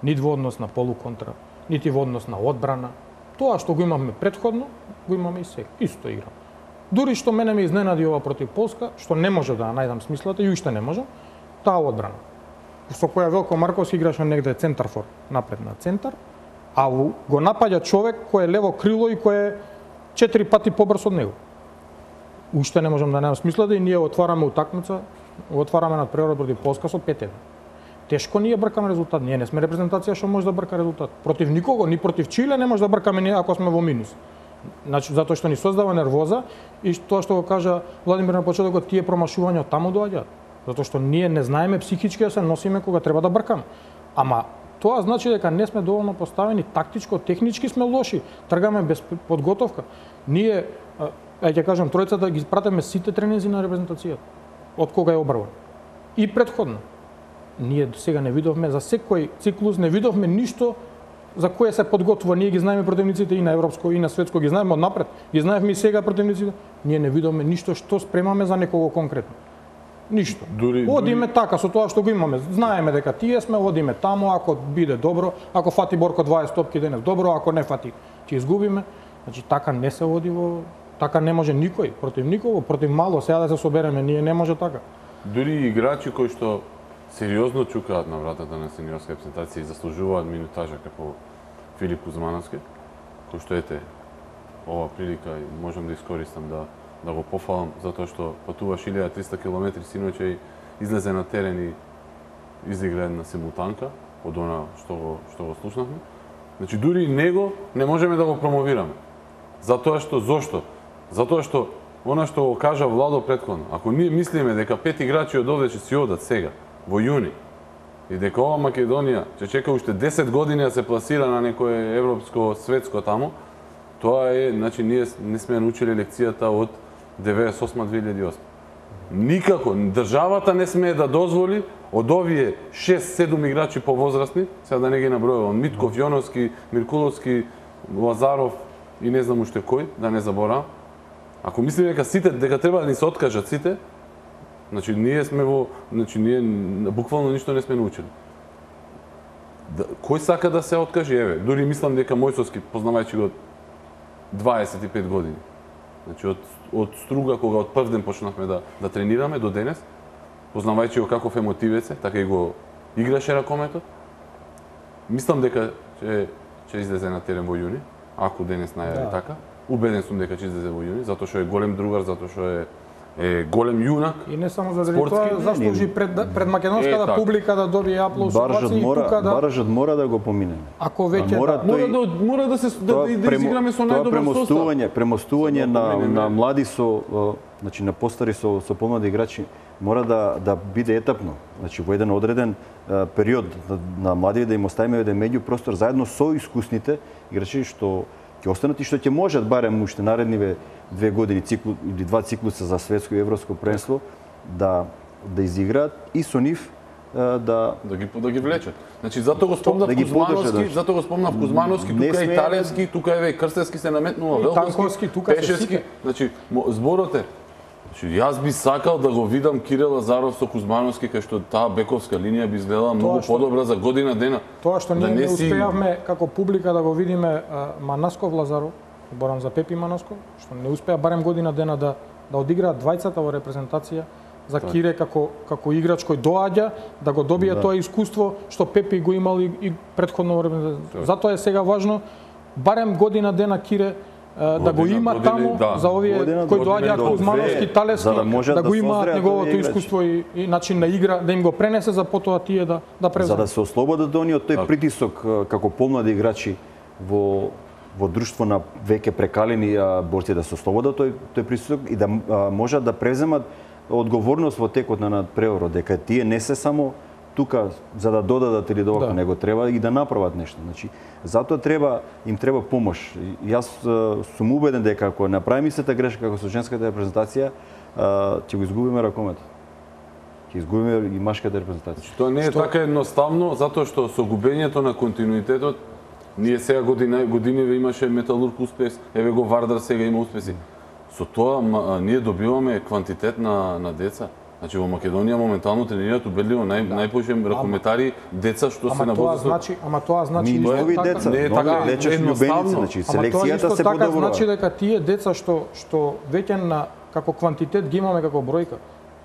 Нит во однос на полуконтра, нити во однос на одбрана. Тоа што го имаме претходно, го имаме и сега. Исто игра. Дури што мене ме изненади ова против Полска, што не може да најдам смислата и уште не можам, таа одбрана. Со која Велко Марковски играше негде центарфор, напред на центар, а го напаѓа човек кој е лево крило и кој е 4 пати побрз од него. Уште не можам да најдам смислата и ние отвараме утакмица, отвараме надпревар против Полска со 5-1. Тешко ние бркаме резултат. Ние не сме репрезентација што може да брка резултат. Против никого, ни против Чиле не може да бркаме ние ако сме во минус. Значи затоа што ни создава нервоза и тоа што го кажа Владимир на почетокот, тие промашувања таму доаѓаат. Затоа што ние не знаеме психички да се носиме кога треба да бркаме. Ама тоа значи дека не сме доволно поставени тактичко, технички сме лоши, тргаме без подготовка. Ние, ќе кажам, тројцата ги пратиме сите тренинзи на репрезентацијата. Од кога е обрван. И претходно. Ние сега не видовме за секој циклус, не видовме ништо за кое се подготвува. Ние ги знаеме противниците и на европско и на светско, ги знаеме однапред. Ги знаевме и сега противниците. Ние не видовме ништо што спремаме за некого конкретно. Ништо. Одиме така со тоа што го имаме. Знаеме дека тие сме, одиме таму, ако биде добро, ако фати Борко 20 топки денес добро, ако не фати ќе изгубиме. Значи така не се оди во, така не може никој, против никого, против мало, сега да се собереме, ние не може така. Дури играчи кои што сериозно чукаат на вратата на сениорска репрезентација и заслужуваат минутажа како Филип Кузмановски, кој што ете ова прилика и можам да искористам да го пофалам затоа што патуваш 1300 км синоќа и излезе на терен и изигра една симултанка од она што го слушнавме. Значи дури и него не можеме да го промовираме. Зошто? Затоа што она што го кажа Владо претходно, ако ние мислиме дека 5 играчи од овде ќе си одат сега во јуни и дека ова Македонија ќе чека уште 10 години да се пласира на некое европско, светско таму, тоа е, значи ние не сме научили лекцијата од 98-2008. Никако државата не смее да дозволи од овие 6-7 играчи повозрастни, сега да не ги набројувам, Митков, Јоновски, Миркуловски, Лазаров и не знам уште кој, да не заборавам. Ако мислиме дека треба да ни се откажат сите, значи ние буквално ништо не сме научили. Кој сака да се откаже? Еве, дури мислам дека Мојсовски, познавајќи го 25 години. Значи од Струга кога од прв ден почнавме да тренираме до денес, познавајќи го каков емотивец е, така и го играше ракометот. Мислам дека ќе излезе на терен во јуни, ако денес најави така. Убеден сум дека ќе излезе во јуни, затоа што е голем другар, затоа што е голем јунак. И не само заради тоа, заслужи пред македонската публика да добие аплауз овации и тука да Баражот мора да го помине. Ако веќе мора да изиграме со најдобар состав. Премостување на млади со значи на постари со помлади играчи мора да биде етапно. Значи во еден одреден период на млади да им оставиме еден меѓу простор заедно со искусните играчи што ќе останат и што ќе можат барем уште наредниве 2 години или 2 циклуса за светско и европско првенство да изиграат и со нив да ги влечат. Значи затоа го спомнав Кузмановски, тука е италијански, тука е Крстевски се наметнува, Велковски, Пешевски. Значи зборот е. Значи јас би сакал да го видам Кирил Лазаров со Кузмановски кај што таа бековска линија би изгледала многу подобра за година дена. Тоа што ние не успеавме како публика да го видиме Манасков Лазаров, борам за Пепи Манасков, што не успеа барем година дена да одиграат двајцата во репрезентација, за Кире како играч кој доаѓа да го добие тоа искуство што Пепи го имал и претходно во репрезентација. Затоа е сега важно барем година дена Кире да го има таму за овие кои доаѓаат Кузмановски, Талевски, да го имаат неговото искуство и начин на игра, да им го пренесе за потоа тие да превземат. За да се ослободат они од тој притисок како помлади играчи во друштво на веќе прекалени борци, да се ослободат тој притисок и да можат да превземат одговорност во текот на надпреварот, дека тие не се само тука за да додадат или довака, него треба и да направат нешто. Значи, затоа им треба помош. Јас сум убеден дека ако направиме истата грешка како со женската репрезентација, ќе го изгубиме ракометот. Ќе изгубиме и машката репрезентација. Тоа не е така едноставно, затоа што со губењето на континуитетот, ние сега годиниве имаше Металург успес, еве го Вардар сега има успеси. Со тоа ние добиваме квантитет на деца. Значи во Македонија моментално тренираат убедливо најповеќе ракометари деца што се на возраст. Ама тоа значи нови деца, не е така едноставно. Значи селекцијата се подобрува. Значи дека тие деца што веќе на како квантитет ги имаме како бројка,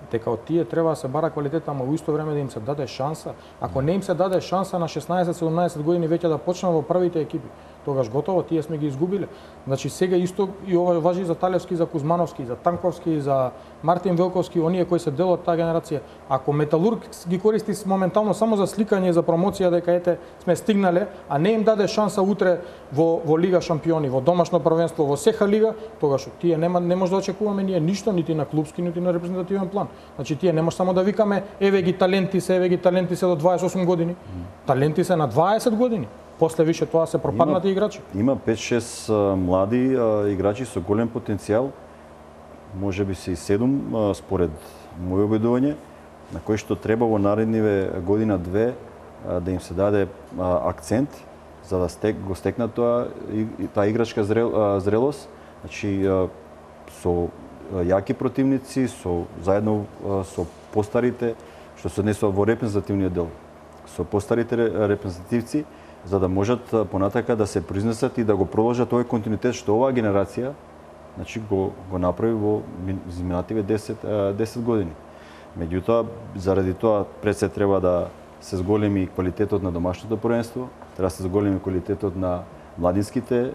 дека од тие треба да се бара квалитет, ама во исто време да им се даде шанса. Ако не им се даде шанса на 16-17 години веќе да почнат во првите екипи, тогаш готово, тие сме ги изгубиле. Значи сега исто и ова важи за Талевски, за Кузмановски, за Танковски, за Мартин Велковски, оние кои се дел од таа генерација. Ако Металург ги користи моментално само за сликање и за промоција дека ете сме стигнале, а не им даде шанса утре во Лига шампиони, во домашно првенство, во сеха лига, тогаш тие не може да очекуваме ние ништо нити на клубски нити на репрезентативен план. Значи тие не може само да викаме еве ги таленти се до 28 години. Таленти се на 20 години. После више тоа се пропаднати играчи. Има 5-6 млади играчи со голем потенцијал, можеби се и 7 според моје обидување, на кои што треба во наредниве година-две да им се даде акцент за да го стекнат таа играчка зрелост, значи со јаки противници, заедно со постарите што се однесува во репрезентативниот дел, со постарите репрезентативци, за да можат понатака да се произнесат и да го продолжат овој континуитет што оваа генерација значи го направи во изминативе 10 години. Меѓутоа, заради тоа пред се треба да се зголеми квалитетот на домашното првенство, треба да се зголеми квалитетот на младинските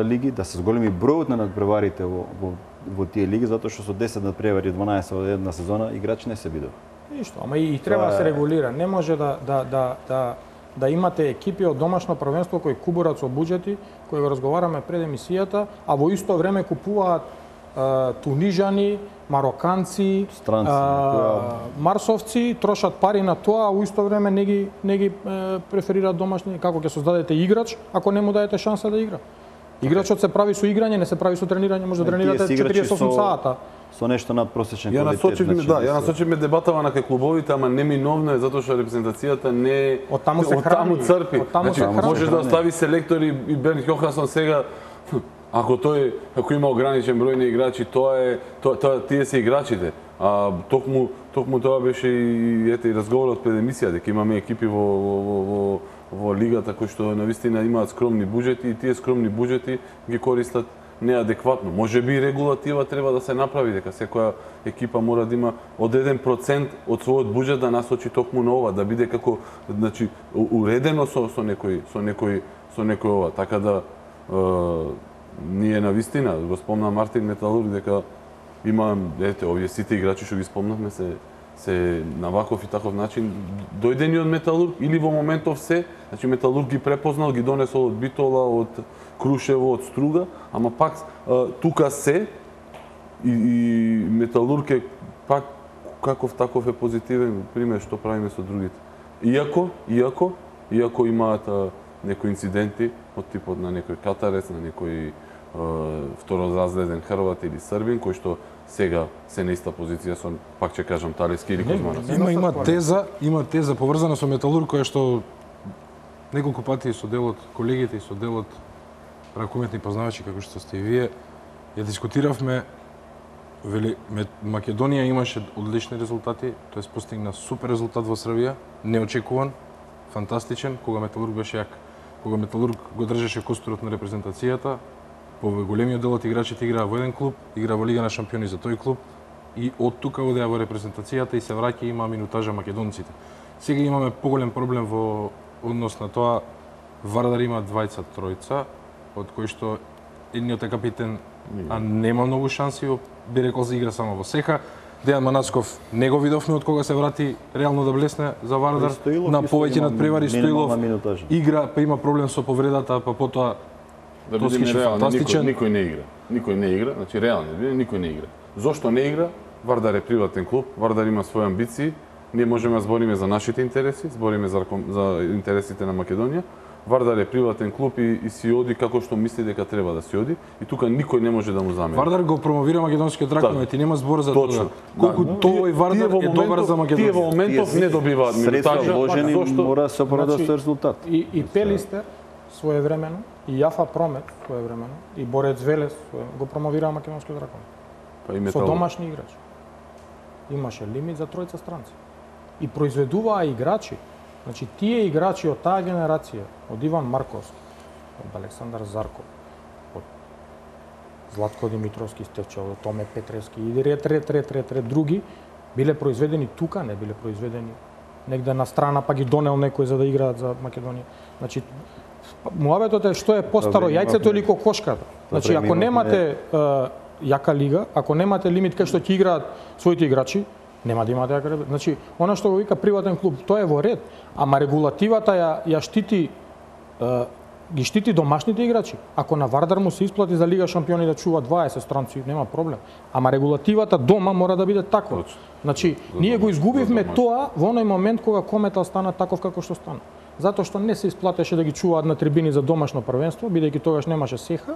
лиги, да се зголеми бројот на надпреварите во тие лиги, затоа што со 10 надпревари 12 во една сезона играчи не се видов. Ништо, ама и треба да се регулира. Не може да имате екипи од домашно првенство кои кубурат со буџети, кои го разговараме пред емисијата, а во исто време купуваат тунижани, мароканци, марсовци, трошат пари на тоа, а во исто време не ги преферираат домашни. Како ќе создадете играч ако не му дадете шанса да игра? Играчот се прави со играње, не се прави со тренирање, може да тренирате 48 сата. Со нешто надпросечен квалитет. Ја насочивме дебатава на кај клубовите, ама неминовно е затоа што репрезентацијата не од таму се храни, црпи. Значи, можеш да остави селектори и Бернт Йохансон сега, ако има ограничен број на играчи, тие се играчите. Токму тоа беше и разговорот пред емисија, дека имаме екипи во лигата кои што навистина имаат скромни буџети и тие скромни буџети ги користат неадекватно. Може би регулатива треба да се направи, дека секоја екипа мора да има од 1% од својот буџет да насочи токму на ова, да биде како, значи, уредено со некој ова. Така да ние навистина, го спомна Мартин Металург, дека има, овие сите играчи што ги спомнавме се на ваков и таков начин дојдени од Металург или во моментов се, значи Металург ги препознал, ги донесол од Битола, од Крушево, од Струга, ама пак тука се и Металург е пак каков таков е позитивен пример што правиме со другите. Иако имаат некои инциденти од типот на некој катарец, на некој второразреден хрват или србин, кој што сега се на иста позиција со, пак ќе кажам, Талески или Козманов. Има теза поврзана со Металург, која што неколку пати со делот колегите и со делот ракометни познавачи, како што сте и вие, ја дискутиравме. Вели, Македонија имаше одлични резултати, тоест постигна супер резултат во Србија, неочекуван, фантастичен, кога Металург беше јак. Кога Металург го држеше костурот на репрезентацијата, по големиот дел од играчите играа во еден клуб, играа во Лига на шампиони за тој клуб и од тука одеа во репрезентацијата и се враќа и има минутажа македонците. Сега имаме поголем проблем во однос на тоа. Вардар има двајца тројца, од кои што едниот е капитен, а нема многу шанси, би рекол за игра само во Сеха. Дејан Манацков не го видовме од кога се врати реално да блесне за Вардар. На повеќе надпревари Стоилов игра, па има проблем со повредата, па потоа да бидеме реални, никој не игра, значи реално, никој не игра. Зошто не игра? Вардар е приватен клуб, Вардар има своји амбиции, ние можеме да збориме за нашите интереси, збориме за интересите на Македонија. Вардар е приватен клуб и си оди како што мисли дека треба да си оди и тука никој не може да му замени. Вардар го промовира македонскиот ракомет и нема збор за тоа. Колку тој Вардар е добар за Македонија. Тие во моментов не добиваат минутажа, зашто мора да се оправда со резултат. И Пелистер своевремено, и Јафа Промет своевремено, и Борец Велес го промовираа македонскиот ракомет. Со домашни играчи. Имаше лимит за тројца странци. И произведуваа играчи. Значи, тие играчи од таа генерација, од Иван Марковски, од Александар Зарков, од Златко Димитровски Стечел, од Томе Петревски и ред други, биле произведени тука, не биле произведени негде на страна, па ги донел некој за да играат за Македонија. Значи, муабетот е што е постаро јајцето или кокошката. Значи, ако немате јака лига, ако немате лимит кај што ќе играат своите играчи, нема да имате јака. Значи, она што го вика приватен клуб, тоа е во ред, ама регулативата ја штити ги штити домашните играчи. Ако на Вардар му се исплати за Лига шампиони да чува 20 странци, нема проблем. Ама регулативата дома мора да биде таква. Значи, ние го изгубивме тоа во оној момент кога Кометал стана таков како што стана. Затоа што не се исплатеше да ги чуваат на трибини за домашно првенство, бидејќи тогаш немаше Сеха,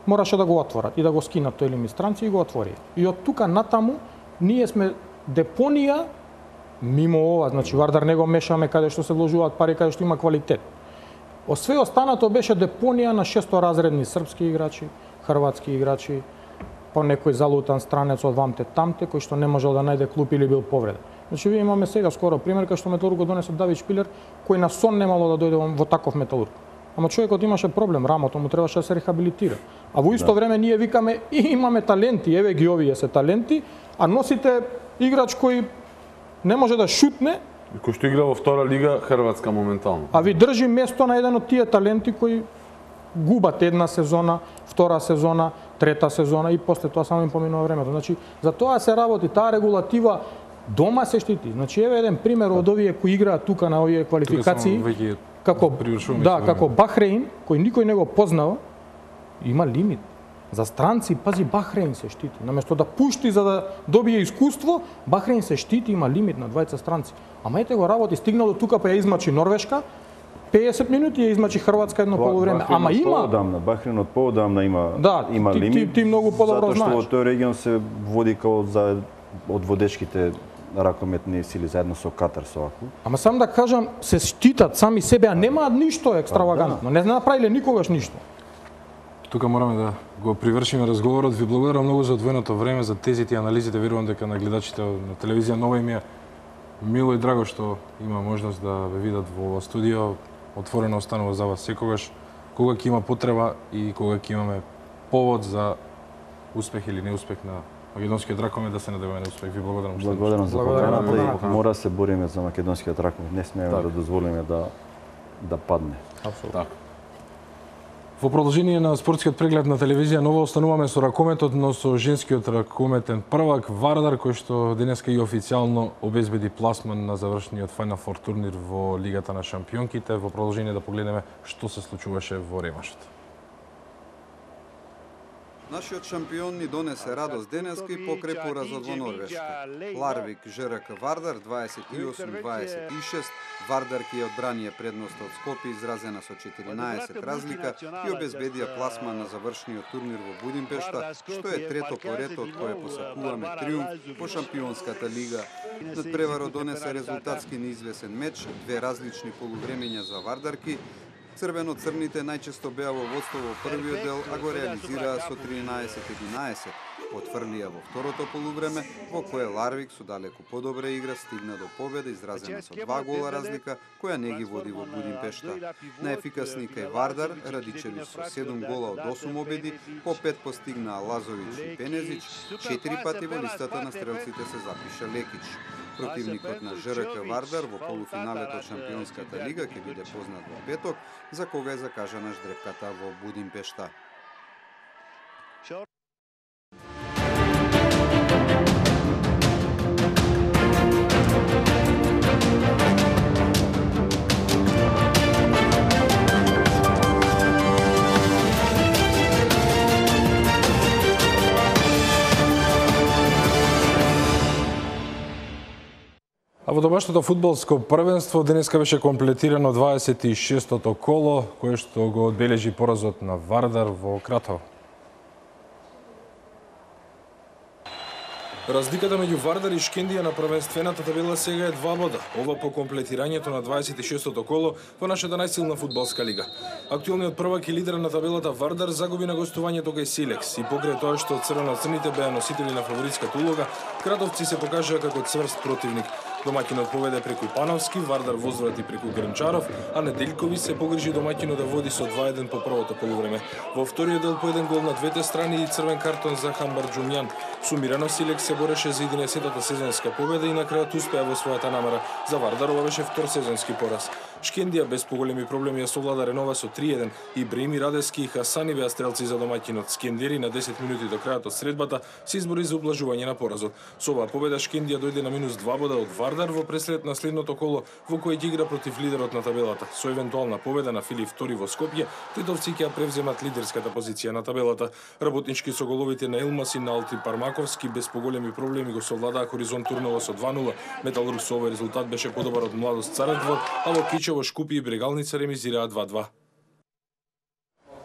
мораше да го отворат и да го скинат тој лимит странци и го отвори. И од тука натаму ние сме депонија мимо ова, значи Вардар не го мешаме каде што се вложуваат пари, каде што има квалитет. Све останато беше депонија на шесторазредни српски играчи, хрватски играчи, по некој залутан странец од вамте тамте кој што не можел да најде клуб или бил повреден. Значи вие имаме сега скоро пример кај што Металург го донесе Давид Шпилер кој на сон немало да дојде во таков Металург. Ама човекот имаше проблем, рамото му требаше да се рехабилитира. А во исто време ние викаме и имаме таленти, еве ги овие се таленти, а носите играч кој не може да шутне, Кој што игра во втора лига Хрватска моментално. а ви држи место на еден од тие таленти кои губат една сезона, втора сезона, трета сезона и после тоа само им поминува времето. Значи, за тоа се работи, таа регулатива дома се штити. Значи, еве еден пример од овие кои играат тука на овие квалификации, како како Бахрейн, кој никој не го познава, има лимит. За странци, пази, Бахрейн се штити. Наместо да пушти за да добие искуство, Бахрейн се штити, има лимит на 20 странци. Ама ете го работи, стигнал до тука па ја измачи Норвешка, 50 минути ја измачи Хрватска едно полувреме. Ама има Бахрейн од поодамна има има лимит. Ти многу подобро знаеш. Затоа што во тој регион се води као за од водечките ракометни сили заедно со Катар со ваку. Ама сам да кажам, се штитат сами себе, а немаат ништо екстравагантно. Не направиле никогаш ништо. Тука мораме да го привршиме разговорот. Ви благодарам многу за одвоеното време, за тезите и анализите. Верувам дека на гледачите на телевизија Нова им е мило и драго што има можност да ве видат во ова студио. Отворено останува за вас секогаш, кога ќе има потреба и кога ќе имаме повод за успех или неуспех на македонскиот ракомет, да се надеваме на успех. Ви благодарам. Благодарам за поканата и мора се бориме за македонскиот ракомет. Не смееме да дозволиме да падне. Апсолутно. Во продолжение на спортскиот преглед на телевизија Нова остануваме со ракометот, но со женскиот ракометен првак Вардар, кој што денеска и официјално обезбеди пласман на завршниот Final Four турнир во Лигата на шампионките. Во продолжение да погледнеме што се случуваше во ремашот. Нашиот шампион ни донесе радост денеска и покрај поразот во Норвешка. Ларвик ЖРК Вардар 28-26. Вардар ќе одбранија предноста од Скопје изразена со 14 разлика и обезбедија пласма на завршниот турнир во Будимпешта, што е трето по ред од кое посакуваме триумф во шампионската лига. Надпреварот донесе резултатски неизвесен меч, две различни полувремења за вардарки. Црвено-црните најчесто беа во водство во првиот дел, а го реализираа со 13-11. Потврлија во второто полувреме, во кое Ларвик со далеку подобра игра стигна до победа изразена со 2 гола разлика, која не ги води во Будимпешта. Најефикасни кај Вардар, Радичевич со 7 гола од 8 обеди, по 5 постигнаа Лазович и Пенезич, 4 пати во листата на стрелците се запиша Лекич. Противникот на ЖРК Вардар во полуфиналето од Шампионската лига ќе биде познат во петок, за кога е закажана ждрепката во Будимпешта. А во домашното фудбалско првенство денеска беше комплетирано 26-тото коло, кое што го одбележи поразот на Вардар во Кратово. Разликата меѓу Вардар и Шкендија на првенствената табела сега е 2 бода. Ова по комплетирањето на 26-тото коло во нашата најсилна фудбалска лига. Актуелниот првак и лидер на табелата Вардар загуби на гостувањето кај Силекс и покрај тоа што црвено-црните беа носители на фаворитската улога, кратовци се покажаа како цврст противник. Домаќинот поведе преку Пановски, Вардар возврати преку Грнчаров, а Неделјкови се погрижи домаќинот да води со 2-1 по првото полувреме. Во вториот дел по еден гол на двете страни и црвен картон за Хамбар Џумјан. Сумирано Силекс се бореше за 11-тата сезонска победа и на крајот успеа во својата намера. За Вардар ова беше втор сезонски пораз. Шкендија без поголеми проблеми ја совлада Ренова со 3-1 и Бреми Радески и Хасани беа стрелци за домаќинот. Скендери на 10 минути до крајот од средбата се избори за ублажување на поразот. Со оваа победа Шкендија дојде на минус 2 бода од Вардар во преслед на следното коло во кој ќе игра против лидерот на табелата. Со евентуална победа на Филип II во Скопје, титовци ќе ја превземат лидерската позиција на табелата. Работнички со головите на Илмас и на Алти Пармаковски без поголеми проблеми го совладаа Хоризонт Турново со 2-0. Металург со овој резултат беше подобар од Младост Царедвор, а во Кичево, Шкупи и Брегалница ремизираа 2-2.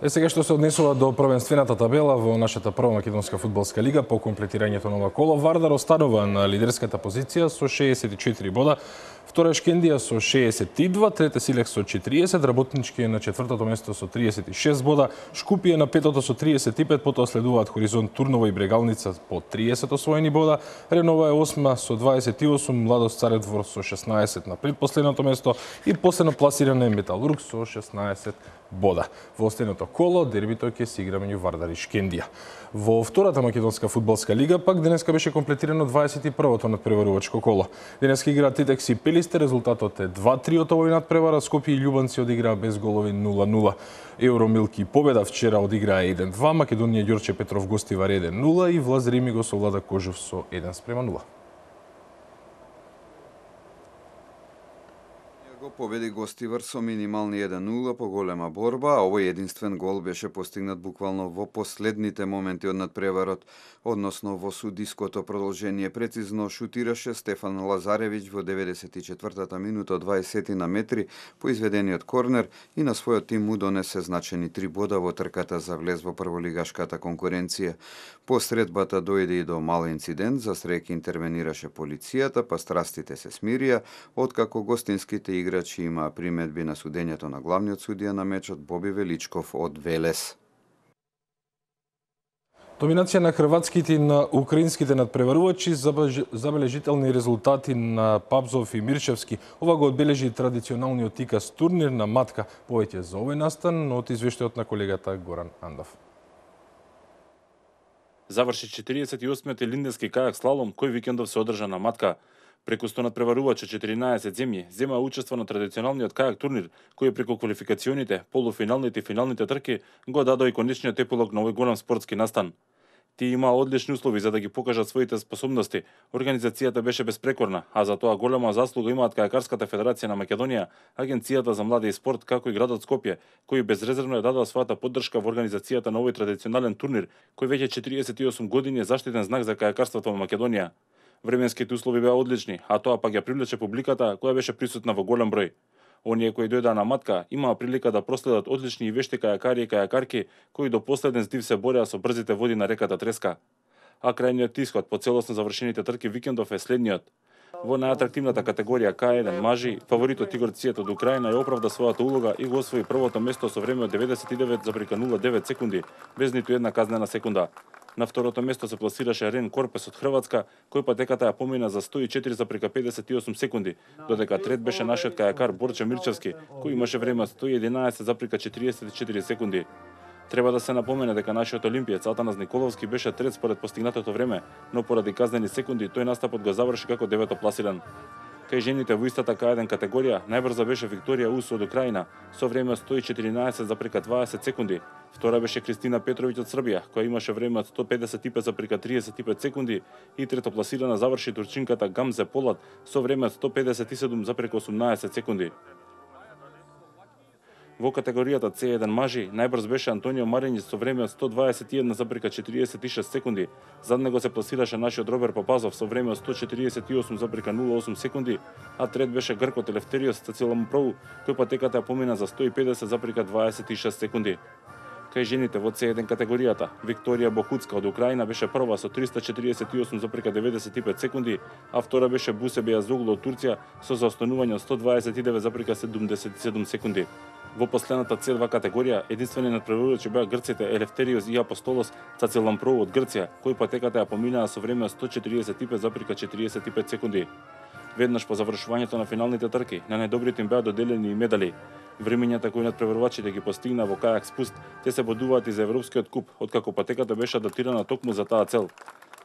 Сега што се однесува до првенствената табела во нашата прва македонска фудбалска лига по комплетирањето на ова коло, Вардар останува на лидерската позиција со 64 бода, втора е Шкендија со 62, трета Силекс со 40, Работнички е на четвртото место со 36 бода, Шкупи е на петото со 35, потоа следуваат Хоризонт Турново и Брегалница по 30 освоени бода, Ренова е осма со 28, Младост Царедвор со 16 на предпоследното место и последно пласиран е Металург со 16 бода. Во остеното коло дербито ќе се игра меѓу Вардар и Шкендија. Во втората македонска фудбалска лига пак денеска беше комплетирано 21-то надпреварувачко коло. Денеска игра Титекс и Пелисте, резултатот е 2-3 од овој надпревара, Скопје и Љубанци одиграа без голови 0-0. Евромилки победа вчера одиграа 1-2, Македонија Ѓорче Петров гостивар 1-0 и Влаз Рими го совлада Кожев со 1-0. Го победи гостивар со минимални 1-0 по голема борба, а овој единствен гол беше постигнат буквално во последните моменти од надпреварот, односно во судиското продолжение. Прецизно шутираше Стефан Лазаревиќ во 94-та минута од 20 на метри по изведениот корнер и на својот тим му донесе значени 3 бода во трката за влез во прволигашката конкуренција. По средбата дојде и до мал инцидент, за среќа интервенираше полицијата, па страстите се смирија, откако гостинските играчи имаа приметби на судењето на главниот судија на мечот Боби Величков од Велес. Доминација на хрватските и на украинските надпреварувачи, забележителни резултати на Папзов и Мирчевски. Ова го одбележи традиционалниот икас турнир на матка. Повеќе за овој настан, но од извештајот на колегата Горан Андов. Заврши 48-тиот линденски кајак слалом, кој викендов се одржа на матка. Преку 100 надпреварувачи 14 земји зема учество на традиционалниот кајак турнир, кој преку квалификационите, полуфиналните и финалните трки го дадо и конечниот епилог на овој голем спортски настан. Тие имаа одлични услови за да ги покажат своите способности. Организацијата беше безпрекорна, а за тоа голема заслуга имаат Кајакарската федерација на Македонија, Агенцијата за млади и спорт, како и градот Скопје, кои безрезервно ја дадоа својата поддршка во организацијата на овој традиционален турнир, кој веќе 48 години е заштитен знак за кајакарството во Македонија. Временските услови беа одлични, а тоа пак ја привлече публиката која беше присутна во голем број. Оние кои дојдаа на матка имаа прилика да проследат одлични и вешти кајакари и кајакарки кои до последен здив се бореа со брзите води на реката Треска. А крајниот исход по целосно завршените трки викендов е следниот. Во најатрактивната категорија К1 мажи, фаворитот Игор Цијет од Украина ја оправда својата улога и го освои првото место со време од 99,09 секунди, без ниту една казнена секунда. На второто место се пласираше Рен Корпес од Хрватска, кој патеката ја помина за 104,58 секунди, додека трет беше нашиот кајакар Борче Мирчевски, кој имаше време од 111,44 секунди. Треба да се напомене дека нашиот олимпиец Атанас Николовски беше трет според постигнатото време, но поради казнени секунди тој настапот го заврши како девето пласиран. Кај жените во истата К1 категорија најбрза беше Викторија Ус од Украина со време од 114,20 секунди. Втора беше Кристина Петровиќ од Србија, која имаше време од 155,35 секунди и трето пласирана заврши турчинката Гамзе Полат со време од 157,18 секунди. Во категоријата C1 мажи најбрз беше Антонио Маринјиц со време од 121,46 секунди. Зад него се пласираше нашиот Робер Папазов со време од 148,08 секунди, а трет беше гркот Елефтериос Цациломпроу, кој патеката ја помина за 150,26 секунди. Кај жените во C1 категоријата, Викторија Бохуцка од Украина беше прва со 348,95 секунди, а втора беше Бусебе Јазоглу од Турција со заостанување од 129,77 секунди. Во последната C2 категорија, единствени надпреварувачи беа грците Елефтериос и Апостолос Цациломпроу од Грција, кои патеката ја поминаа со време од 145,45 секунди. Веднаш по завршувањето на финалните трки, на најдобрите им беа доделени и медали. Времењата кои надпреварувачите ги постигнаа во кајак спуст, те се бодуваат и за Европскиот куп, откако патеката беше адаптирана токму за таа цел.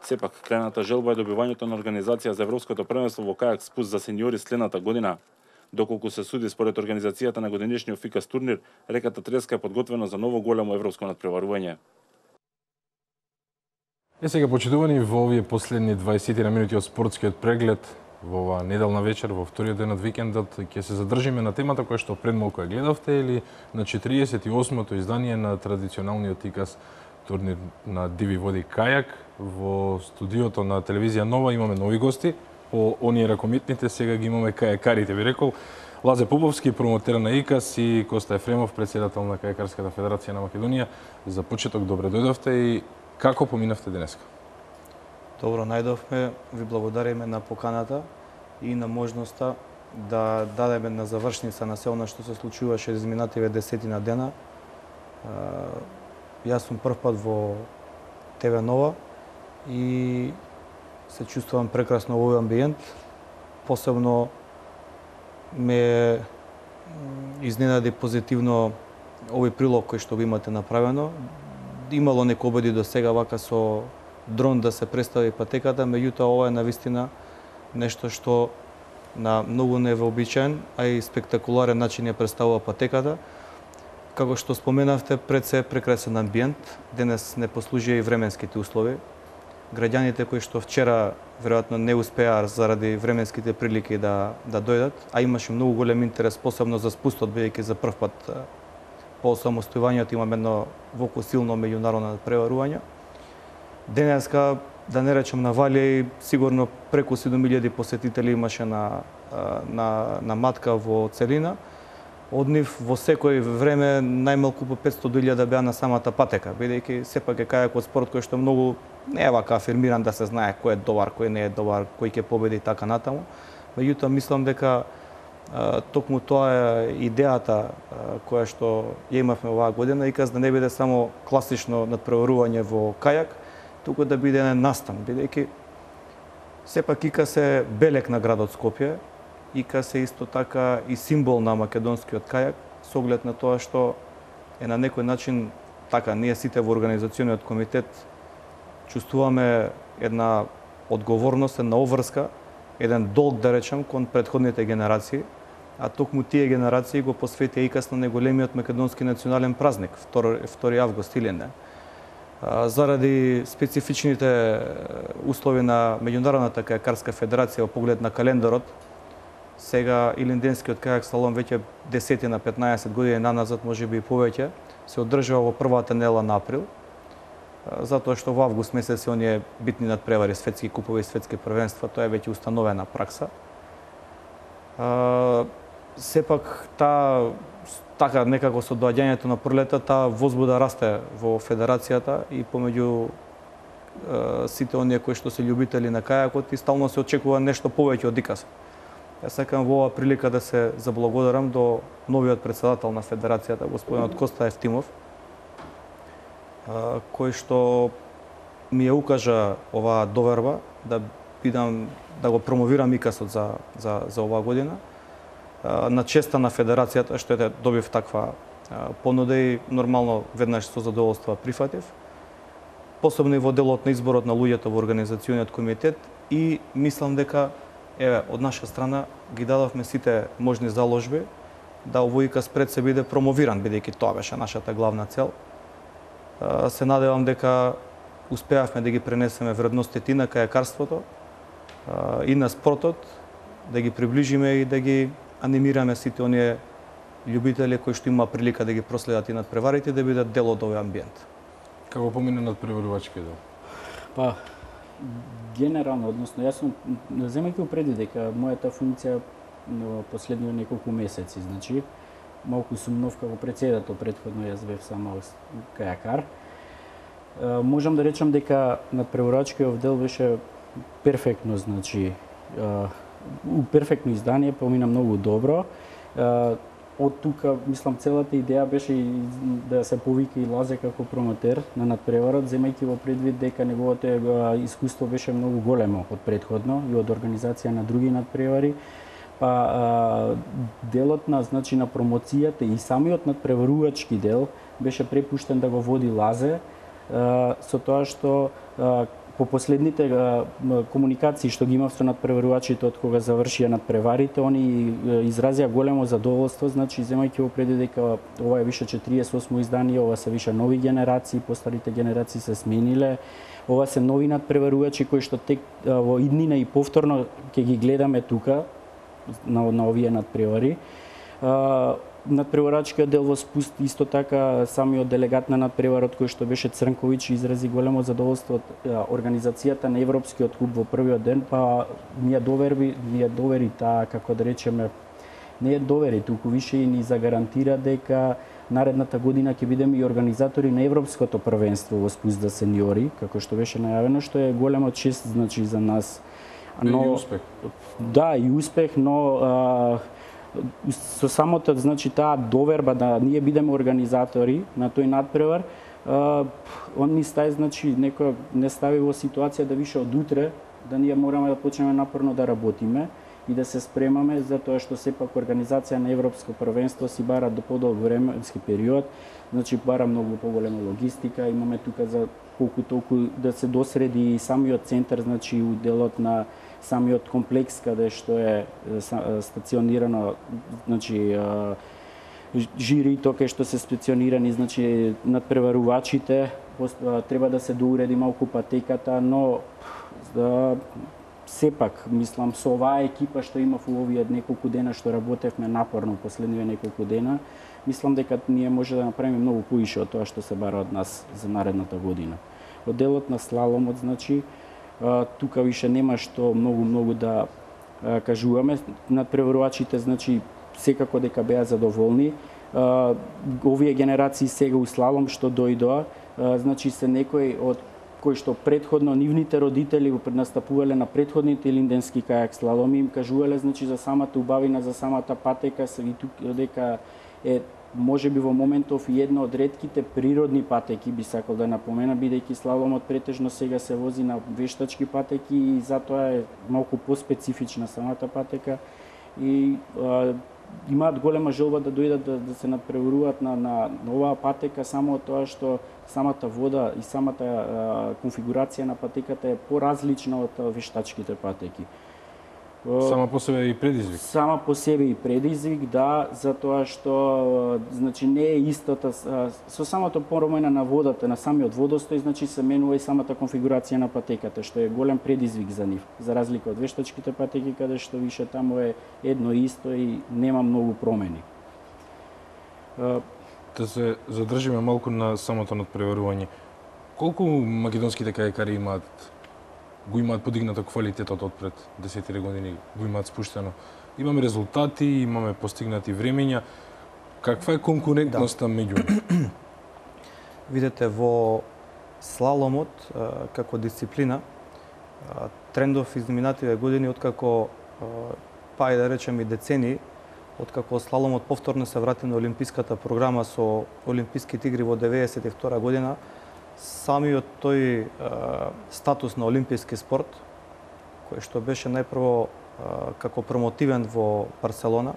Сепак, крајната желба е добивањето на организација за Европското првенство во кајак спуст за сениори следната година. Доколку се суди според организацијата на годинешниот фикас турнир, реката Треска е подготвена за ново големо европско надпреварување. Сега почитувани во овие последни 20 минути од спортскиот преглед во оваа неделна вечер, во вториот ден од викендот, ќе се задржиме на темата која што пред малку ја гледавте или на 48-то издание на традиционалниот икас турнир на Диви води кајак. Во студиото на телевизија Нова имаме нови гости. По оние ракометните сега ги имаме кајакарите, ви рекол. Лазе Поповски, промотер на икас, и Коста Ефремов, председател на Кајакарската федерација на Македонија. За почеток добре дојдовте и како поминавте денеска? Добро најдовме, ви благодариме на поканата и на можноста да дадеме на завршница на се она што се случуваше изминативе 10 дена. Јас сум прв пат во ТВ Нова и се чувствувам прекрасно во овој амбиент. Посебно ме изненади позитивно овој прилог кој што го имате направено. Имало некои обиди до сега вака со дрон да се представи патеката, меѓутоа ова е навистина нешто што на многу невообичаен, а и спектакуларен начин ја представува патеката. Како што споменавте, пред се прекрасен амбиент, денес не послужија и временските услови. Граѓаните кои што вчера веројатно не успеа заради временските прилики да дојдат, а имаше многу голем интерес, посебно за спустот, бидејќи за прв пат по самостојувањето имаме едно волку силно меѓународно надпреварување. Денеска, да не речем на Валија, сигурно преку 7000 посетители имаше на матка во целина. Од нив во секој време најмалку по 500.000 беа на самата патека, бидејќи сепак е кајакот спорт кој што многу не е вака афирмиран да се знае кој е добар, кој не е добар, кој ќе победи и така натаму. Меѓутоа мислам дека токму тоа е идејата која што ја имавме оваа година, иказ да не биде само класично надпреварување во кајак, туку да биде еден настан, бидејќи сепак иказ е белег на градот Скопје, иказ е исто така и символ на македонскиот кајак, со оглед на тоа што е на некој начин така, ние сите во организациониот комитет чувствуваме една одговорност, една обврска, еден долг, да речем, кон претходните генерации, а токму тие генерации го посветија иказ на најголемиот македонски национален празник, 2 август Илинден. Заради специфичните услови на Меѓународната кајакарска федерација во поглед на календарот, сега Илинденскиот кајак слалом веќе 10 на 15 години наназад, можеби и повеќе, се одржува во првата недела на април, затоа што во август месец се оние битни надпревари, светски купови, светски првенства, тоа е веќе установена пракса. Сепак така некако со доаѓањето на пролета таа возбуда расте во федерацијата и помеѓу сите оние кои што се љубители на кајакот и стално се очекува нешто повеќе од иказ. Јас сакам во оваа прилика да се заблагодарам до новиот председател на федерацијата, господинот Коста Евтимов, кој што ми ја укажа оваа доверба да го промовирам икасот за оваа година. На честа на федерацијата што добив таква понуда и нормално веднаш со задоволство прифатив. Посебно и во делот на изборот на луѓето во организациониот комитет и мислам дека од наша страна ги дадовме сите можни заложби да овој иказ пред се биде промовиран, бидејќи тоа беше нашата главна цел. Се надевам дека успеавме да ги пренесеме вредностите и на кајакарството и на спортот, да ги приближиме и да ги анимираме сите оние љубители кои што има прилика да ги проследат и надпреварите, да бидат дел од овој амбиент. Како помине надпреварувачки дел? Па, генерално, односно, јас сум, земајќи предвид дека мојата функција во последни неколку месеци, значи, малку сум нов како председател, претходно јас бев само кајакар. Можам да речам дека надпреварувачкиот дел беше перфектно, значи, перфектно издание, помина многу добро. Од тука, мислам, целата идеја беше да се повика и Лазе како промотер на надпреварот, земајќи во предвид дека неговото искуство беше многу големо од претходно и од организација на други надпревари. Па делот на, значи, на промоцијата и самиот надпреварувачки дел беше препуштен да го води Лазе, со тоа што по последните комуникации што ги имав со надпреварувачите од кога завршија надпреварите, они изразија големо задоволство, значи земајќи во предвид дека ова е више 48 издание, ова се више нови генерации, постарите генерации се смениле. Ова се нови надпреварувачи кои што тек во иднина и повторно ќе ги гледаме тука на овие надпревари. Надпреварачкиот дел во спуст исто така самиот делегат на надпреварот кој што беше Црнковиќ изрази големо задоволство од организацијата на Европскиот куп во првиот ден, па ми ја довери таа, како да речеме, не ја довери, туку више и ни загарантира дека наредната година ќе бидеме и организатори на Европското првенство во спуст за сениори, како што беше најавено, што е голема чест, значи, за нас. Но и успех. Да, и успех, но со самото, значи, таа доверба да ние бидеме организатори на тој надпревар, он ни стави, значи, не стави во ситуација да више од утре, да ние мораме да почнеме напорно да работиме и да се спремаме, затоа што сепак организација на Европско првенство си бара до подолг временски период, значи бара многу поголема логистика, имаме тука за колку толку да се досреди и самиот центар, значи делот на самиот комплекс каде што е стационирано, значи жирито кај што се стационирани, значи надпреварувачите, треба да се доуреди малку патеката, но сепак, мислам, со оваа екипа што имав у овие неколку дена што работевме напорно последниве неколку дена, мислам дека ние може да направиме многу поише од тоа што се бара од нас за наредната година. Од делот на слаломот, значи, тука више нема што многу да кажуваме. Надпреварувачите, значи, секако дека беа задоволни. Овие генерации сега у слалом што дојдоа, значи се некои од кои што предходно нивните родители го преднастапувале на предходните линденски кајак слаломи, им кажувале, значи, за самата убавина, за самата патека, и тука дека е можеби во моментов и една од ретките природни патеки, би сакал да напомена, бидејќи слаломот претежно сега се вози на вештачки патеки и затоа е малку поспецифична самата патека и имаат голема желба да дојдат да се надпреваруваат на оваа патека, само од тоа што самата вода и самата конфигурација на патеката е поразлична од вештачките патеки. Сама по себе и предизвик. Сама по себе и предизвик, да, затоа што значи не е истата со самото промена на водата, на самиот водостој, значи се менува и самата конфигурација на патеката, што е голем предизвик за нив, за разлика од вештачките патеки каде што више таму е едно исто и нема многу промени. Да се задржиме малку на самото надпреварување. Колку македонските кајакари го имаат подигнато квалитетот од пред 10 години, го имаат спуштено. Имаме резултати, имаме постигнати времења. Каква е конкурентноста меѓу нив? Видете, во слаломот како дисциплина, трендов изминативе години, откако, па и да речем и децении, откако слаломот повторно се врати на олимписката програма со Олимписките игри во 1992 година, самиот тој статус на олимписки спорт, кој што беше најпрво како промотивен во Барселона,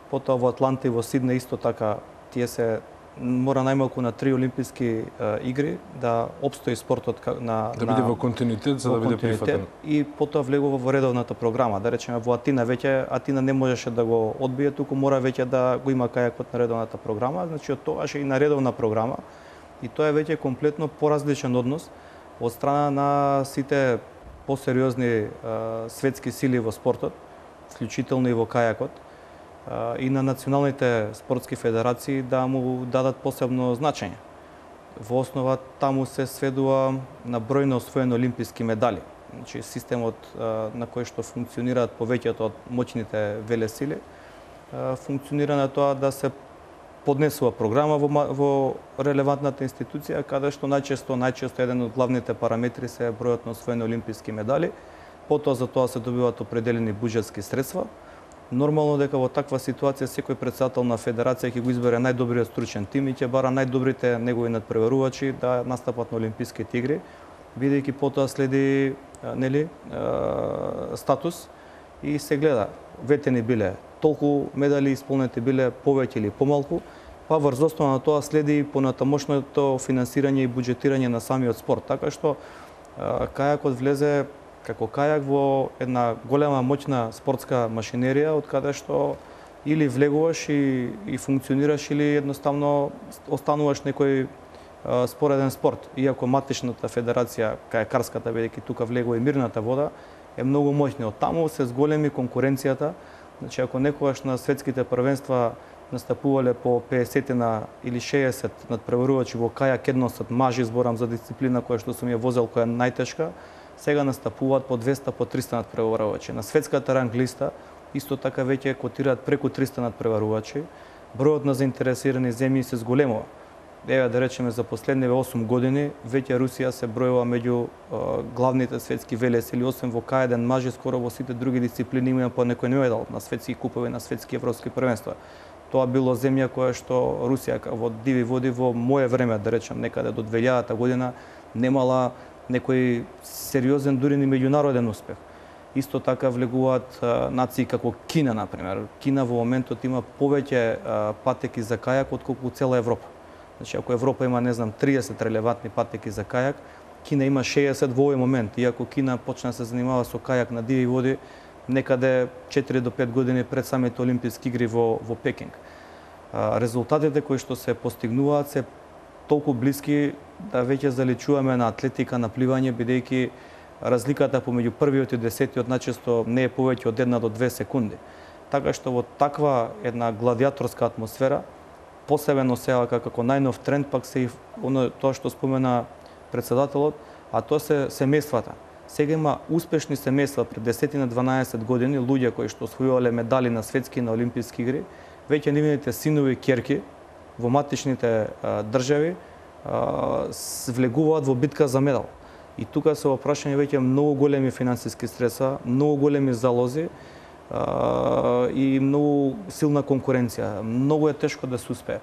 потоа во Атланта и во Сиднеј исто така, тие се мора најмалку на 3 олимписки игри да опстои спортот да биде во континуитет за да биде прифатен. И потоа влегува во редовната програма. Да речеме во Атина веќе Атина не можеше да го одбие, туку мора веќе да го има кајакот на редовната програма, значи од тогаш и на редовна програма. И тоа е веќе комплетно поразличен однос од страна на сите посериозни светски сили во спортот, вклучително и во кајакот, и на националните спортски федерации да му дадат посебно значење. Во основа таму се сведува на број на освоени олимписки медали. Значи системот на кој што функционираат повеќето од моćните велесили функционира на тоа да се поднесува програма во релевантната институција, каде што најчесто еден од главните параметри се бројот на освоени олимписки медали, потоа за тоа се добиваат определени буџетски средства. Нормално дека во таква ситуација секој председател на федерација ќе го избере најдобриот стручен тим и ќе бара најдобрите негови надпреварувачи да настапат на олимписките игри, бидејќи потоа следи статус и се гледа ветени биле толку медали, исполнети биле повеќе или помалку, па врз основа на тоа следи понатамошното финансирање и буџетирање на самиот спорт. Така што кајакот влезе како кајак во една голема моćна спортска машинерија, од каде што или влегуваш и функционираш, или едноставно остануваш некој спореден спорт. Иако матичната федерација, кајакарската, бидејќи тука влегува и мирната вода, е многу моćна. Од таму се зголеми конкуренцијата. Значи, ако некогаш на светските првенства настапувале по 50 или 60 надпреварувачи во кајак едносат мажи, зборам за дисциплина која што сум ја возел, која е најтешка, сега настапуваат по 200, по 300 надпреварувачи. На светската ранг листа исто така веќе котираат преку 300 надпреварувачи. Бројот на заинтересирани земји се зголемува. Еве да речеме за последниве 8 години веќе Русија се бројува меѓу главните светски велесили, освен во К1 мажи, скоро во сите други дисциплини има по некој медал на светски купови, на светски европски првенства. Тоа било земја која што Русија во диви води во мое време, да речем некаде до 2000 година, немала некој сериозен дури ни меѓународен успех. Исто така влегуваат нации како Кина, например. Кина во моментот има повеќе патеки за кајак отколку цела Европа. Значи, ако Европа има, не знам, 30 релевантни патеки за кајак, Кина има 60 во овој момент. Иако Кина почна да се занимава со кајак на диви води некаде 4 до 5 години пред самите Олимписки игри во Пекинг. Резултатите кои што се постигнуваат се толку блиски да веќе заличуваме на атлетика, на пливање, бидејќи разликата помеѓу првиот и 10-тиот најчесто не е повеќе од 1 до 2 секунди. Така што во таква една гладиаторска атмосфера, посебено сега како најнов тренд, пак се и тоа што спомена председателот, а тоа се семејствата. Сега има успешни семејства пред 10 на 12 години, луѓе кои што освојувале медали на светски и на олимписки игри, веќе нивните синови и ќерки во матичните држави влегуваат во битка за медал. И тука се опрашање веќе многу големи финансиски средства, многу големи залози и многу силна конкуренција. Многу е тешко да се успее.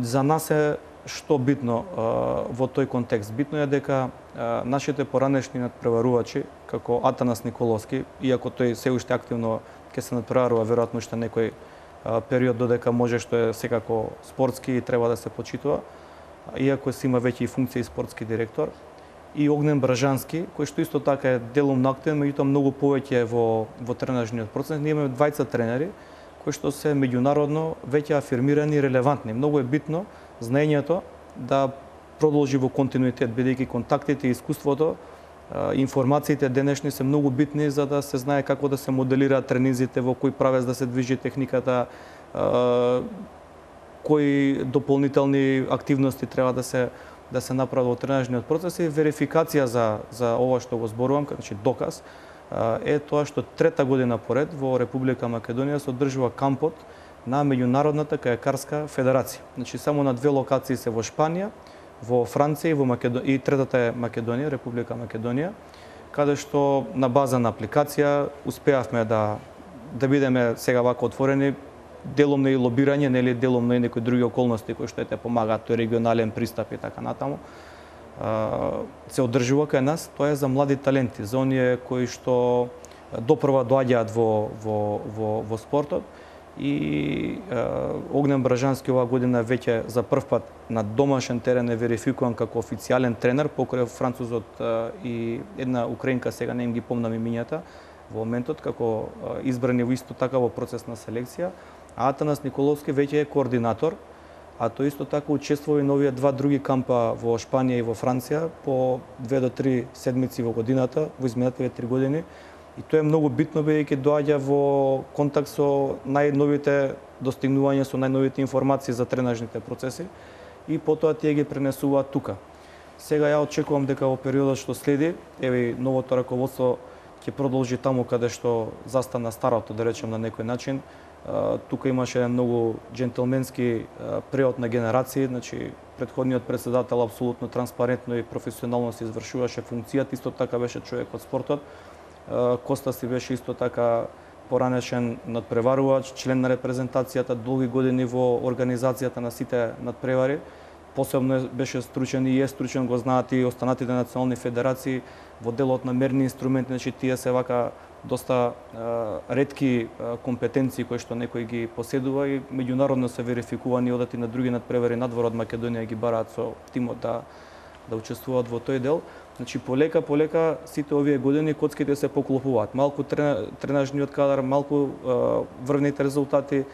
За нас е што битно во тој контекст? Битно е дека нашите поранешни надпреварувачи, како Атанас Николовски, иако тој се уште активно ќе се надпреварува, веројатно уште некој период додека може, што е секако спортски и треба да се почитува, иако си има веќе и функција и спортски директор, и Огнен Бражански, кој што исто така е делумно активен, меѓутоа многу повеќе во тренажниот процес. Ние имаме двајца тренери кои што се меѓународно веќе афирмирани и релевантни. Многу е битно знаењето да продолжи во континуитет, бидејќи контактите и искуството, информациите денешни се многу битни за да се знае како да се моделираат тренизите, во кој правец да се движи техниката, кои дополнителни активности треба да се направат во тренажниот процес, и верификација за ова што го зборувам, значи доказ, е тоа што трета година поред во Република Македонија се одржува кампот на Меѓународната кајакарска федерација. Значи само на две локации се во Шпанија, во Франција и во Македонија, и третата е Македонија, Република Македонија, каде што на база на апликација успеавме да бидеме сега вака отворени, деломно и лобирање, нели, деломно и некои други околности кои што те помагаат, тој регионален пристап и така натаму. Се одржува кај нас, тоа е за млади таленти, за оние кои што допрва доаѓаат во спортот. И Огнен Бражански оваа година веќе за прв пат на домашен терен е верификуван како официјален тренер покрај французот и една украинка, сега не им ги помнам имињата во моментот, како избрани во исто така во процес на селекција. А Атанас Николовски веќе е координатор, а тој исто така учествува и на овие два други кампа во Шпанија и во Франција по 2 до 3 седмици во годината, во изминативе 3 години. И тоа е многу битно, бидејќи доаѓа во контакт со најновите достигнувања, со најновите информации за тренажните процеси и потоа тие ги пренесуваат тука. Сега ја очекувам дека во периодот што следи, еве новото раководство ќе продолжи таму каде што застана старото, да речем на некој начин. Тука имаше еден многу джентелменски преод на генерации, значи претходниот председател апсолутно транспарентно и професионално се извршуваше функцијата, исто така беше човек од спортот. Коста си беше исто така поранешен надпреварувач, член на репрезентацијата, долги години во организацијата на сите надпревари. Посебно беше стручен и е стручен, го знаат и останатите национални федерации во делот на мерни инструменти, значи тие се вака доста ретки компетенции кои што некој ги поседува и меѓународно се верификувани, одат и на други надпревари надвор од Македонија ги бараат со тимот да учествуваат во тој дел. Значи полека сите овие години коцките се поклопуваат. Малку тренажниот кадар, малку врвните резултати,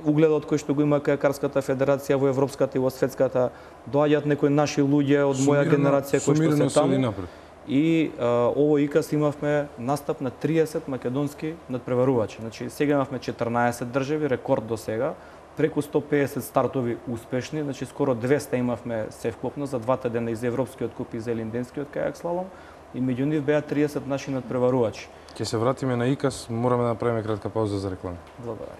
угледот кој што го има кајакарската федерација во европската и во светската, доаѓаат некои наши луѓе од моја генерација кои што се таму. И овој икас имавме настап на 30 македонски надпреварувачи. Значи сега имавме 14 држави, рекорд до сега, преку 150 стартови успешни, значи скоро 200 имавме севкупно за двата дена и за Европскиот куп и за Елинденскиот кајак слалом, и меѓу нив беа 30 наши надпреварувачи. Ќе се вратиме на икас, мораме да направиме кратка пауза за реклама. Благодарам.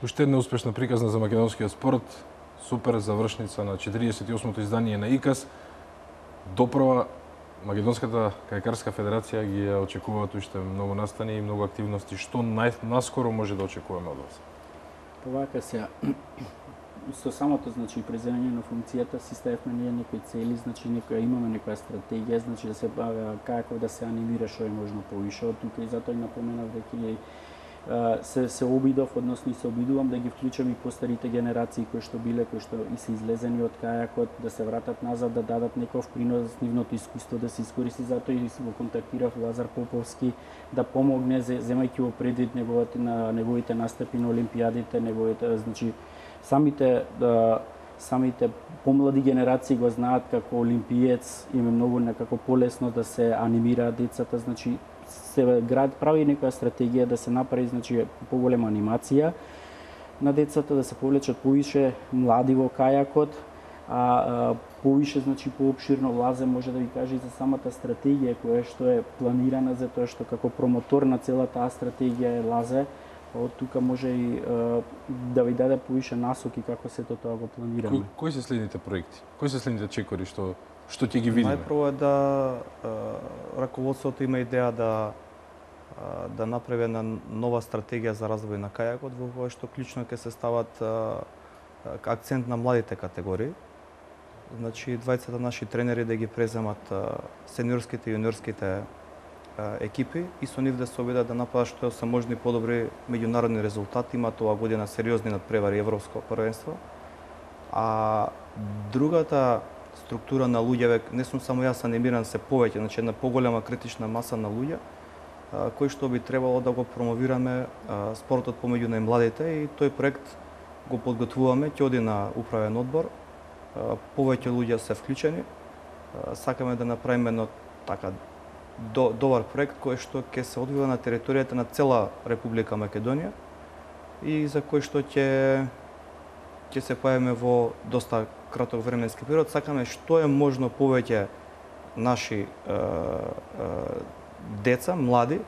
Уште една успешна приказна за македонскиот спорт супер завршница на 48-то издание на ИКАС. Доправа Македонската кајакарска федерација ги очекуваат уште многу настани и многу активности. Што наскоро може да очекуваме од вас? Повака се со самото преземање на функцијата си ставивме ние некои цели, имаме некоја стратегија, да се како да се анимира што е можно повише од тука и затоа и напоменав дека се обидов, односно и се обидувам да ги вклучам и постарите генерации кои што и се излезени од кајакот, да се вратат назад, да дадат некој принос, нивното искуство да се искористи, затоа и го контактирав Лазар Поповски да помогне земајќи во предвид неговите настапи на олимпијадите, самите помлади генерации го знаат како олимпиец, им е многу некако полесно да се анимираат децата, се прави некоја стратегија да се направи поголема анимација на децата, да се повлечат повише млади во кајакот, а повише поопширно Лазе може да ви каже и за самата стратегија која што е планирана, за тоа што како промотор на целата таа стратегија е Лазе. Од тука може и да ви даде повише насоки како сето тоа го планираме. Кои се следните проекти? Кои се следните чекори што ќе ги видиме? Најпрво е да раководството има идеја да направи една нова стратегија за развој на кајакот, во која што клучно ќе се стават акцент на младите категории. Двајцата наши тренери да ги преземат сениорските и јуниорските екипи и со нив да се обидат да направат што се можни подобри меѓународни резултати. Имаат оваа година сериозни надпревари европско првенство. А другата структура на луѓе, не сум само јас анимиран, се повеќе, една поголема критична маса на луѓе, кои што би требало да го промовираме спортот помеѓу најмладите и тој проект го подготвуваме, ќе оди на управен одбор, повеќе луѓе се вклучени, сакаме да направиме едно така добар проект кој што ќе се одвива на територијата на цела Република Македонија и за кој што ќе се појавиме во доста краток временски период. Сакаме што е можно повеќе наши деца, млади,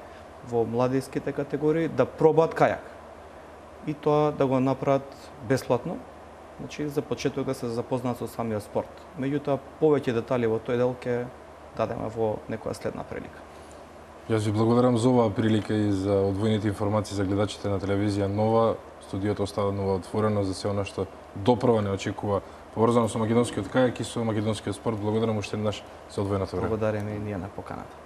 во младинските категории да пробаат кајак. И тоа да го направат бесплатно, за почеток да се запознаат со самиот спорт. Меѓутоа, повеќе детали во тој дел ќе дадеме во некоја следна прилика. Јас ви благодарам за оваа прилика и за одвоените информации за гледачите на телевизија Нова. Студиото остава ново отворено за се она што доправа не очекува поврзано со македонскиот кајак и со македонскиот спорт. Благодарам уште еднаш за одвоеното време. Благодарам и ние на поканата.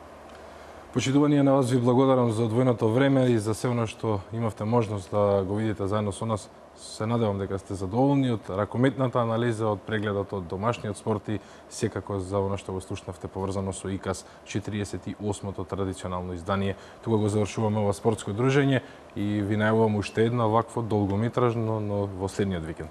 Почитувани на вас ви благодарам за одвоеното време и за се она што имавте можност да го видите заедно со нас. Се надевам дека сте задоволни од ракометната анализа, од прегледот од домашниот спорт и секако за она што го слушнавте поврзано со ИКАС 48-то традиционално издание. Тука го завршуваме ова спортско дружење и ви најавувам уште една вакво долгометражно, но во следниот викенд.